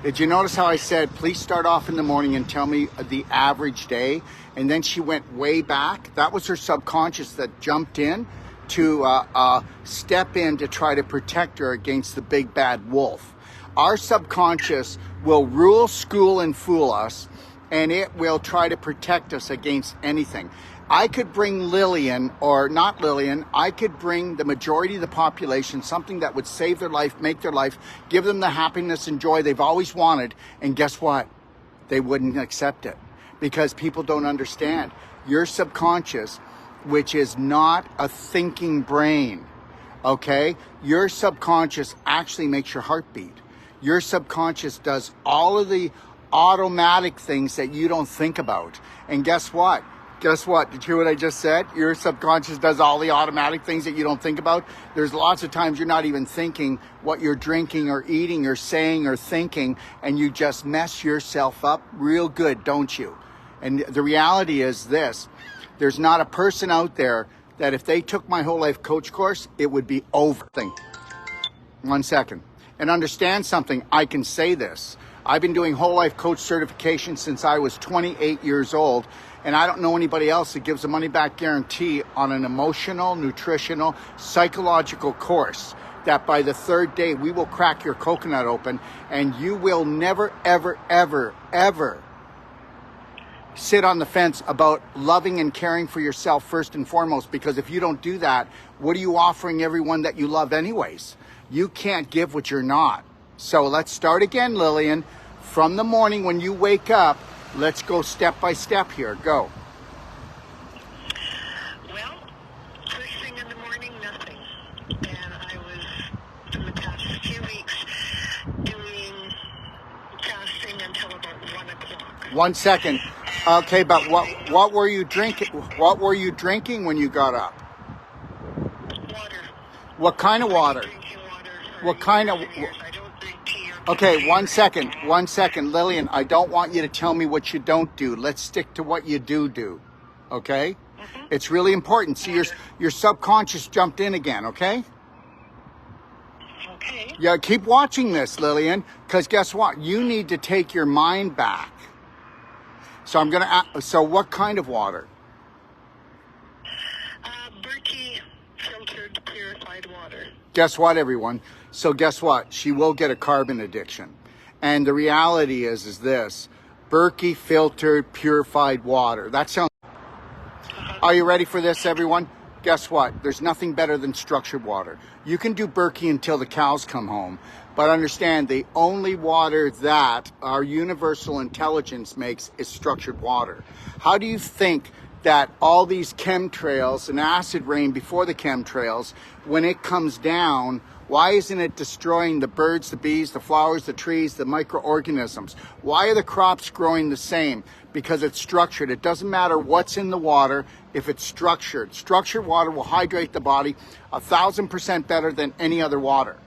Did you notice how I said, please start off in the morning and tell me the average day? And then she went way back. That was her subconscious that jumped in to step in to try to protect her against the big bad wolf. Our subconscious will rule, school, and fool us, and it will try to protect us against anything. I could bring Lillian, or not Lillian, I could bring the majority of the population something that would save their life, make their life, give them the happiness and joy they've always wanted, and guess what? They wouldn't accept it because people don't understand. Your subconscious, which is not a thinking brain, okay? Your subconscious actually makes your heart beat. Your subconscious does all of the automatic things that you don't think about. And guess what? Guess what? Did you hear what I just said? Your subconscious does all the automatic things that you don't think about. There's lots of times you're not even thinking what you're drinking or eating or saying or thinking, and you just mess yourself up real good, don't you? And the reality is this. There's not a person out there that if they took my whole life coach course, it would be over. One second. And understand something, I can say this. I've been doing whole life coach certification since I was 28 years old, and I don't know anybody else that gives a money back guarantee on an emotional, nutritional, psychological course that by the third day we will crack your coconut open and you will never, ever, ever, ever sit on the fence about loving and caring for yourself first and foremost, because if you don't do that, what are you offering everyone that you love anyways? You can't give what you're not. So let's start again, Lillian. From the morning when you wake up, let's go step by step here. Go. Well, first thing in the morning, nothing. And I was, in the past few weeks, doing fasting until about 1 o'clock. 1 second. Okay, but what were you drinking? What were you drinking when you got up? Water. What kind of water? Drinking water for What kind of? years. I don't drink tea or Okay, 1 second. 1 second, Lillian. I don't want you to tell me what you don't do. Let's stick to what you do. Okay? It's really important. See, your subconscious jumped in again. Okay? Okay. Yeah. Keep watching this, Lillian, because guess what? You need to take your mind back. So I'm gonna ask, so what kind of water? Berkey filtered purified water. Guess what, everyone? So guess what? She will get a carbon addiction. And the reality is this: Berkey filtered purified water. That sounds. Are you ready for this, everyone? Guess what? There's nothing better than structured water. You can do Berkey until the cows come home, but understand the only water that our universal intelligence makes is structured water. How do you think that all these chemtrails and acid rain before the chemtrails, when it comes down, why isn't it destroying the birds, the bees, the flowers, the trees, the microorganisms? Why are the crops growing the same? Because it's structured. It doesn't matter what's in the water if it's structured. Structured water will hydrate the body 1,000% better than any other water.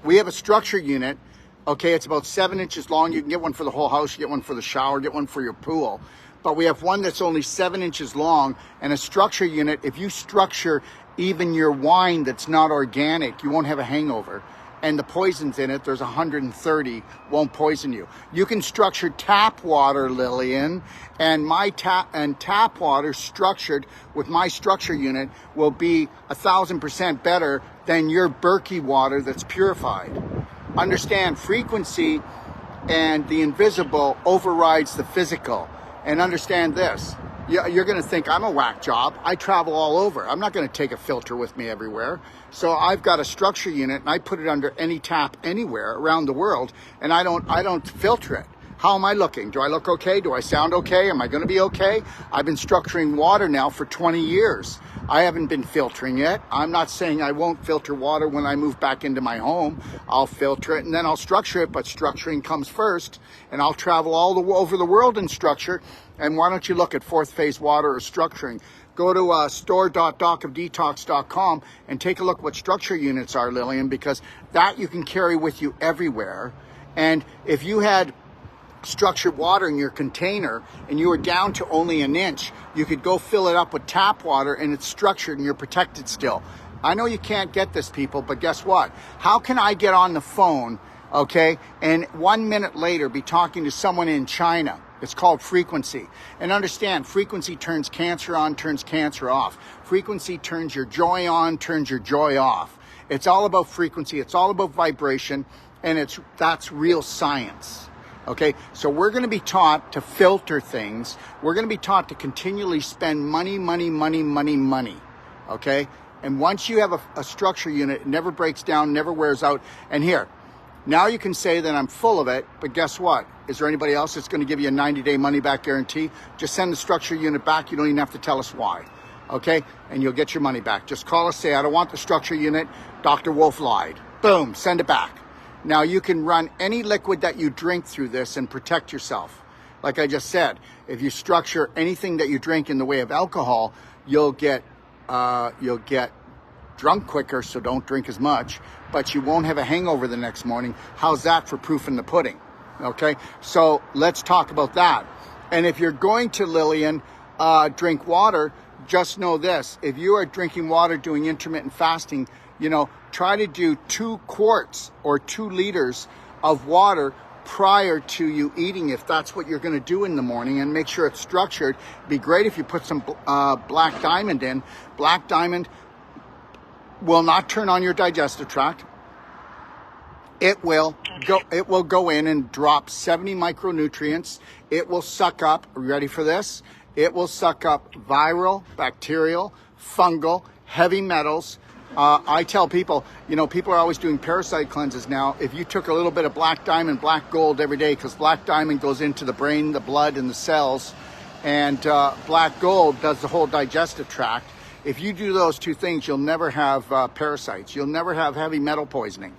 We have a structure unit. Okay, it's about 7 inches long. You can get one for the whole house. You get one for the shower, get one for your pool. But we have one that's only 7 inches long, and a structure unit, if you structure even your wine that's not organic, you won't have a hangover. And the poisons in it, there's 130, won't poison you. You can structure tap water, Lillian, and my tap water structured with my structure unit will be 1,000% better than your Berkey water that's purified. Understand, frequency and the invisible overrides the physical. And understand this, you're going to think I'm a whack job. I travel all over. I'm not going to take a filter with me everywhere. So I've got a structure unit and I put it under any tap anywhere around the world, and I don't filter it. How am I looking? Do I look okay? Do I sound okay? Am I going to be okay? I've been structuring water now for 20 years. I haven't been filtering it. I'm not saying I won't filter water when I move back into my home. I'll filter it and then I'll structure it, but structuring comes first, and I'll travel over the world in structure. And why don't you look at fourth phase water or structuring? Go to store.docofdetox.com and take a look what structure units are, Lillian, because that you can carry with you everywhere. And if you had structured water in your container and you were down to only an inch, you could go fill it up with tap water and it's structured and you're protected still. I know you can't get this, people, but guess what? How can I get on the phone, okay, and 1 minute later be talking to someone in China? It's called frequency. And understand, frequency turns cancer on, turns cancer off. Frequency turns your joy on, turns your joy off. It's all about frequency. It's all about vibration, and that's real science. Okay, so we're going to be taught to filter things. We're going to be taught to continually spend money. Okay, and once you have a structure unit, it never breaks down, never wears out. And here, now you can say that I'm full of it, but guess what? Is there anybody else that's going to give you a 90-day money-back guarantee? Just send the structure unit back. You don't even have to tell us why. Okay, and you'll get your money back. Just call us, say, I don't want the structure unit. Dr. Wolf lied. Boom, send it back. Now you can run any liquid that you drink through this and protect yourself. Like I just said, if you structure anything that you drink in the way of alcohol, you'll get drunk quicker, so don't drink as much, but you won't have a hangover the next morning. How's that for proof in the pudding? Okay, so let's talk about that. And if you're going to, Lillian, drink water, just know this: if you are drinking water doing intermittent fasting, try to do 2 quarts or 2 liters of water prior to you eating, if that's what you're going to do in the morning, and make sure it's structured. It'd be great if you put some black diamond in. Black diamond will not turn on your digestive tract. It will go in and drop 70 micronutrients. It will suck up, are you ready for this? It will suck up viral, bacterial, fungal, heavy metals, I tell people, people are always doing parasite cleanses now. If you took a little bit of black diamond, black gold every day, because black diamond goes into the brain, the blood, and the cells, and black gold does the whole digestive tract. If you do those two things, you'll never have parasites. You'll never have heavy metal poisoning.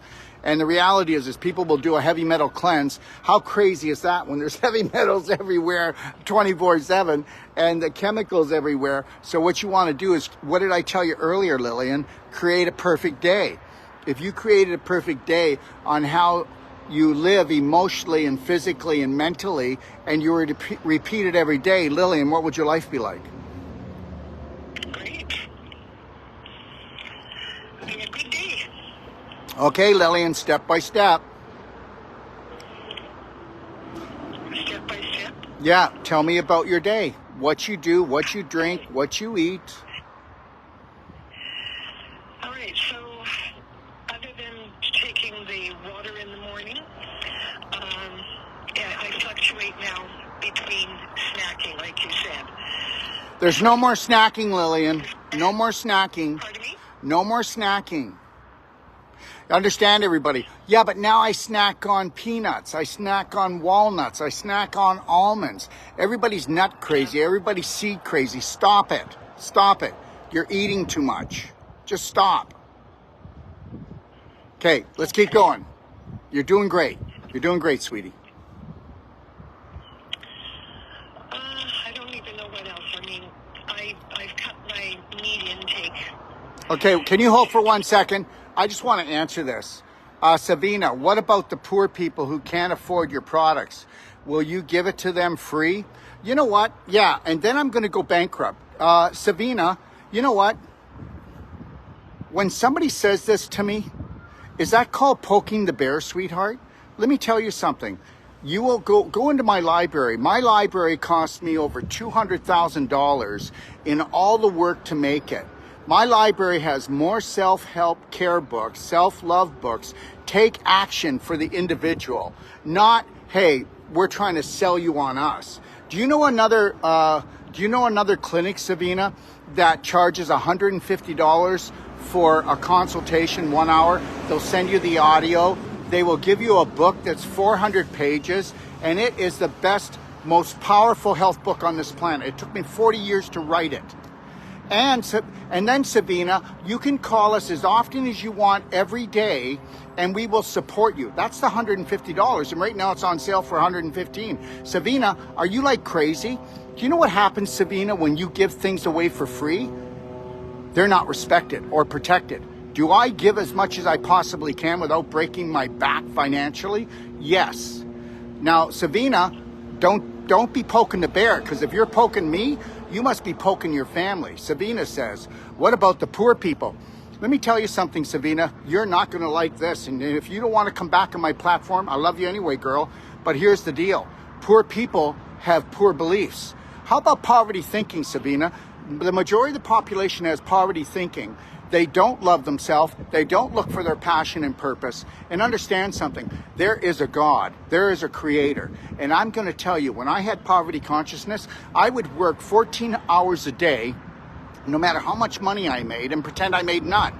And the reality is people will do a heavy metal cleanse. How crazy is that when there's heavy metals everywhere 24/7 and the chemicals everywhere? So what you want to do is, what did I tell you earlier, Lillian? Create a perfect day. If you created a perfect day on how you live emotionally and physically and mentally, and you were to repeat it every day, Lillian, what would your life be like? Great. It'd be a good day. Okay, Lillian, step by step. Step by step? Yeah, tell me about your day. What you do, what you drink, what you eat. All right, so other than taking the water in the morning, I fluctuate now between snacking, like you said. There's no more snacking, Lillian. No more snacking. Pardon me? No more snacking. Understand, everybody? Yeah, but now I snack on peanuts. I snack on walnuts. I snack on almonds. Everybody's nut crazy. Everybody's seed crazy. Stop it. Stop it. You're eating too much. Just stop. Okay, let's keep going. You're doing great. You're doing great, sweetie. I don't even know what else. I mean, I've cut my meat intake. Okay, can you hold for 1 second? I just want to answer this. Savina, what about the poor people who can't afford your products? Will you give it to them free? You know what? Yeah, and then I'm going to go bankrupt. Savina, you know what? When somebody says this to me, is that called poking the bear, sweetheart? Let me tell you something. You will go into my library. My library cost me over $200,000 in all the work to make it. My library has more self-help care books, self-love books. Take action for the individual, not, hey, we're trying to sell you on us. Do you know another clinic, Savina, that charges $150 for a consultation, 1 hour? They'll send you the audio. They will give you a book that's 400 pages, and it is the best, most powerful health book on this planet. It took me 40 years to write it. And then, Savina, you can call us as often as you want every day, and we will support you. That's the $150, and right now it's on sale for $115. Savina, are you like crazy? Do you know what happens, Savina, when you give things away for free? They're not respected or protected. Do I give as much as I possibly can without breaking my back financially? Yes. Now, Savina, don't be poking the bear, because if you're poking me, you must be poking your family. Savina says, what about the poor people? Let me tell you something, Savina. You're not going to like this. And if you don't want to come back on my platform, I love you anyway, girl. But here's the deal. Poor people have poor beliefs. How about poverty thinking, Savina? The majority of the population has poverty thinking. They don't love themselves. They don't look for their passion and purpose. And understand something. There is a God. There is a creator. And I'm going to tell you, when I had poverty consciousness, I would work 14 hours a day, no matter how much money I made, and pretend I made none.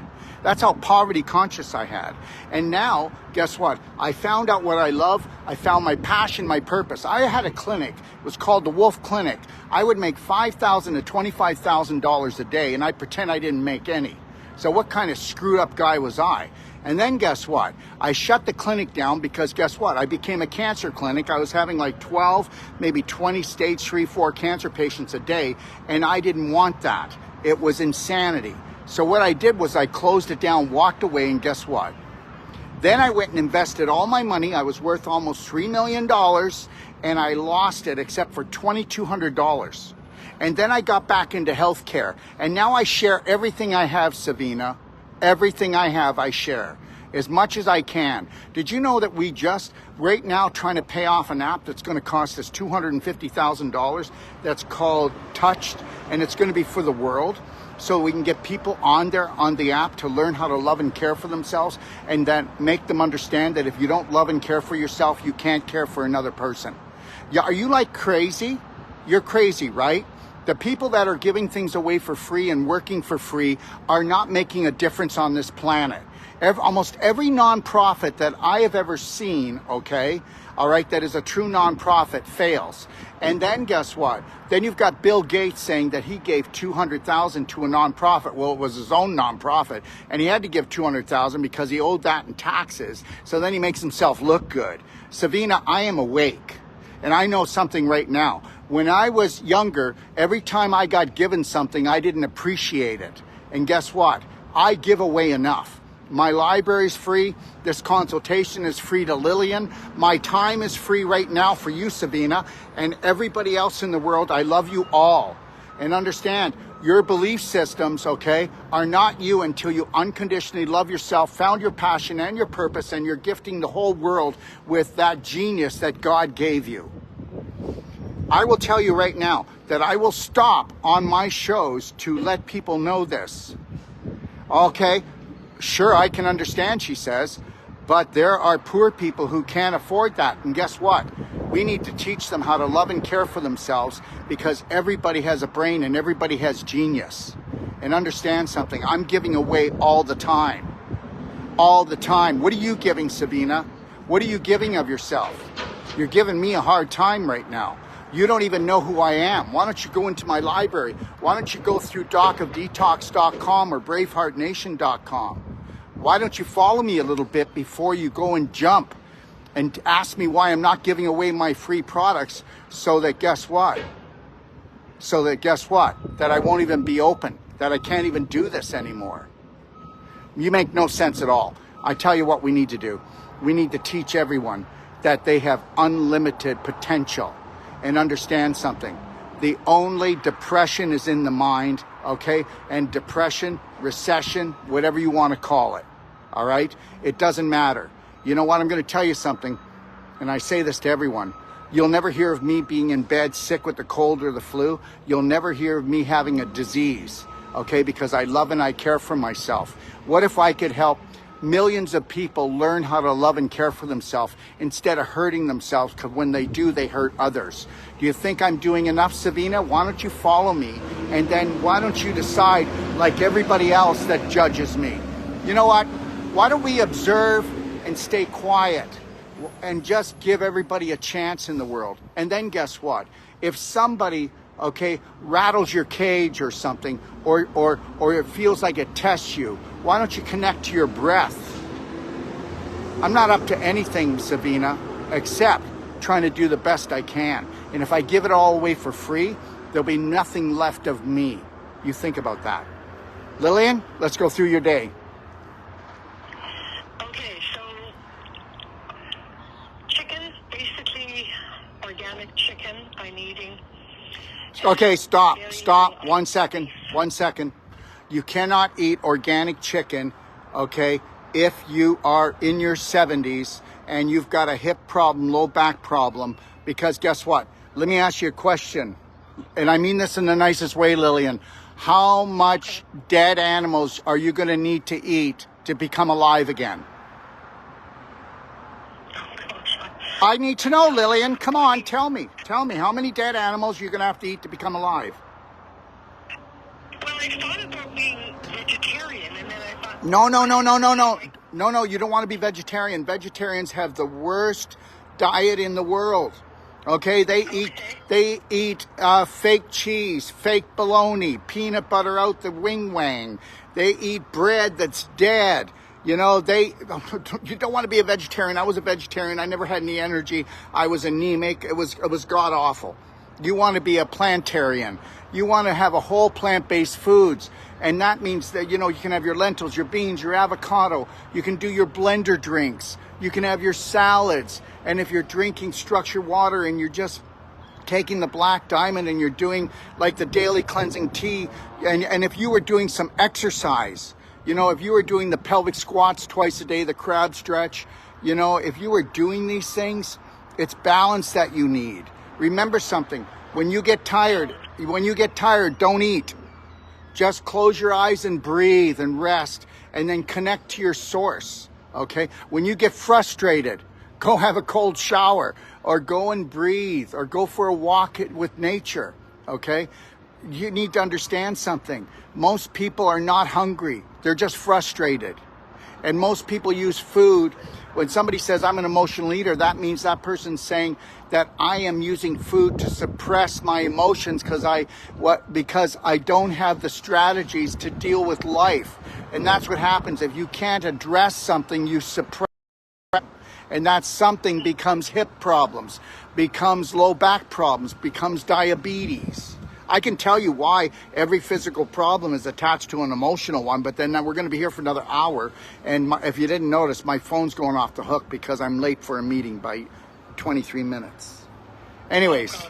That's how poverty conscious I had. And now, guess what? I found out what I love. I found my passion, my purpose. I had a clinic. It was called the Wolf Clinic. I would make $5,000 to $25,000 a day, and I pretend I didn't make any. So what kind of screwed up guy was I? And then guess what? I shut the clinic down because guess what? I became a cancer clinic. I was having like 12, maybe 20 stage 3, 4 cancer patients a day, and I didn't want that. It was insanity. So what I did was I closed it down, walked away, and guess what? Then I went and invested all my money. I was worth almost $3 million, and I lost it except for $2,200. And then I got back into healthcare. And now I share everything I have, Savina. Everything I have, I share. As much as I can. Did you know that we just, right now, trying to pay off an app that's going to cost us $250,000? That's called Touched, and it's going to be for the world. So we can get people on there, on the app, to learn how to love and care for themselves, and then make them understand that if you don't love and care for yourself, you can't care for another person. Yeah, are you like crazy? You're crazy, right? The people that are giving things away for free and working for free are not making a difference on this planet. Almost every nonprofit that I have ever seen, okay, all right, that is a true nonprofit fails. And then guess what? Then you've got Bill Gates saying that he gave $200,000 to a nonprofit. Well, it was his own nonprofit, and he had to give $200,000 because he owed that in taxes. So then he makes himself look good. Savina, I am awake, and I know something right now. When I was younger, every time I got given something, I didn't appreciate it. And guess what? I give away enough. My library's free. This consultation is free to Lillian. My time is free right now for you, Savina, and everybody else in the world. I love you all. And understand, your belief systems, okay, are not you until you unconditionally love yourself, found your passion and your purpose, and you're gifting the whole world with that genius that God gave you. I will tell you right now that I will stop on my shows to let people know this. Okay? Sure, I can understand, she says, but there are poor people who can't afford that. And guess what? We need to teach them how to love and care for themselves, because everybody has a brain and everybody has genius. And understand something, I'm giving away all the time. All the time. What are you giving, Sabina? What are you giving of yourself? You're giving me a hard time right now. You don't even know who I am. Why don't you go into my library? Why don't you go through docofdetox.com or braveheartnation.com? Why don't you follow me a little bit before you go and jump and ask me why I'm not giving away my free products, so that guess what? That I won't even be open, that I can't even do this anymore. You make no sense at all. I tell you what we need to do. We need to teach everyone that they have unlimited potential. And understand something. The only depression is in the mind, okay? And depression, recession, whatever you want to call it, all right? It doesn't matter. You know what? I'm going to tell you something, and I say this to everyone. You'll never hear of me being in bed sick with the cold or the flu. You'll never hear of me having a disease, okay? Because I love and I care for myself. What if I could help millions of people learn how to love and care for themselves instead of hurting themselves, because when they do, they hurt others? Do you think I'm doing enough, Savina? Why don't you follow me? And then why don't you decide, like everybody else that judges me? You know what? Why don't we observe and stay quiet and just give everybody a chance in the world? And then guess what? If somebody, okay, rattles your cage or something, or it feels like it tests you, why don't you connect to your breath? I'm not up to anything, Savina, except trying to do the best I can. And if I give it all away for free, there'll be nothing left of me. You think about that. Lillian, let's go through your day. Okay, so chicken, basically organic chicken I'm eating. Okay, stop. 1 second. 1 second. You cannot eat organic chicken, okay, if you are in your 70s and you've got a hip problem, low back problem, because guess what? Let me ask you a question, and I mean this in the nicest way, Lillian. How much dead animals are you going to need to eat to become alive again? I need to know, Lillian. Come on, tell me. Tell me, how many dead animals you're going to have to eat to become alive? Well, I thought about being vegetarian, and then I thought... No, you don't want to be vegetarian. Vegetarians have the worst diet in the world. Okay, they eat fake cheese, fake bologna, peanut butter out the wing. They eat bread that's dead. You know, you don't want to be a vegetarian. I was a vegetarian. I never had any energy. I was anemic. It was god awful. You want to be a plantarian. You want to have a whole plant-based foods. And that means that, you know, you can have your lentils, your beans, your avocado. You can do your blender drinks. You can have your salads. And if you're drinking structured water and you're just taking the black diamond and you're doing like the daily cleansing tea, and if you were doing some exercise, you know, if you were doing the pelvic squats twice a day, the crab stretch, you know, if you were doing these things, it's balance that you need. Remember something, when you get tired, don't eat. Just close your eyes and breathe and rest, and then connect to your source, okay? When you get frustrated, go have a cold shower, or go and breathe, or go for a walk with nature, okay? you need to understand something. Most people are not hungry. They're just frustrated. And most people use food. When somebody says, I'm an emotional eater, that means that person's saying that I am using food to suppress my emotions because I don't have the strategies to deal with life. And that's what happens. If you can't address something, you suppress. And that something becomes hip problems, becomes low back problems, becomes diabetes. I can tell you why every physical problem is attached to an emotional one, but then we're going to be here for another hour. And if you didn't notice, my phone's going off the hook because I'm late for a meeting by 23 minutes. Anyways. Well,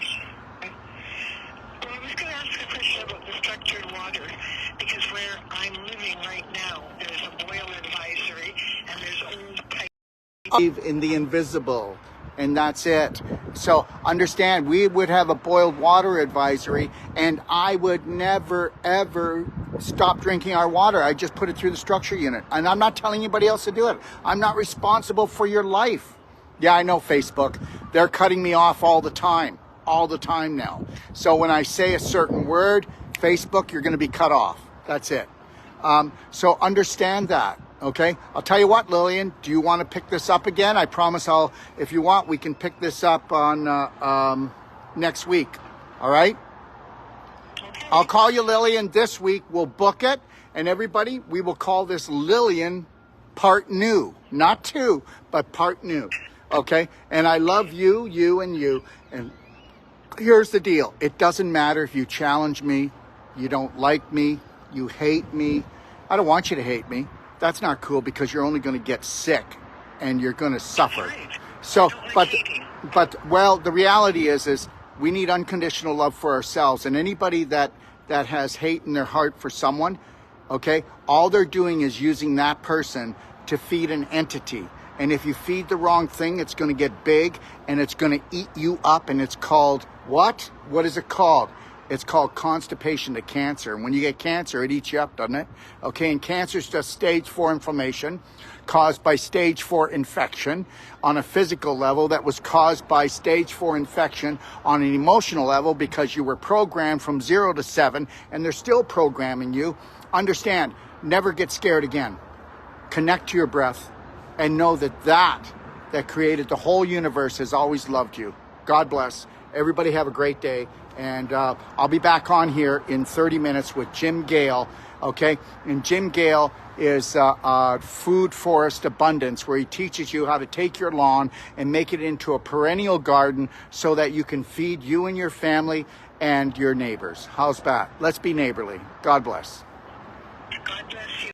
I was going to ask a question about the structured water, because where I'm living right now, there's a boil advisory, and there's old pipe. In the invisible, and that's it. So understand, we would have a boiled water advisory, and I would never ever stop drinking our water. I just put it through the structure unit, and I'm not telling anybody else to do it. I'm not responsible for your life. Yeah, I know Facebook, they're cutting me off all the time now. So when I say a certain word, Facebook, you're going to be cut off. That's it. So understand that. Okay, I'll tell you what, Lillian, do you want to pick this up again? I promise if you want, we can pick this up on next week. All right? Okay. I'll call you Lillian this week. We'll book it. And everybody, we will call this Lillian Part New. Not 2, but Part New. Okay? And I love you, and you. And here's the deal. It doesn't matter if you challenge me, you don't like me, you hate me. I don't want you to hate me. That's not cool, because you're only going to get sick and you're going to suffer. Right. So, but the reality is we need unconditional love for ourselves. And anybody that has hate in their heart for someone, okay, all they're doing is using that person to feed an entity. And if you feed the wrong thing, it's going to get big and it's going to eat you up. And it's called what? What is it called? It's called constipation to cancer. And when you get cancer, it eats you up, doesn't it? Okay, and cancer is just stage 4 inflammation caused by stage 4 infection on a physical level that was caused by stage 4 infection on an emotional level because you were programmed from 0 to 7, and they're still programming you. Understand, never get scared again. Connect to your breath and know that created the whole universe has always loved you. God bless. Everybody have a great day. And I'll be back on here in 30 minutes with Jim Gale, okay? And Jim Gale is Food Forest Abundance, where he teaches you how to take your lawn and make it into a perennial garden so that you can feed you and your family and your neighbors. How's that? Let's be neighborly. God bless. God bless you.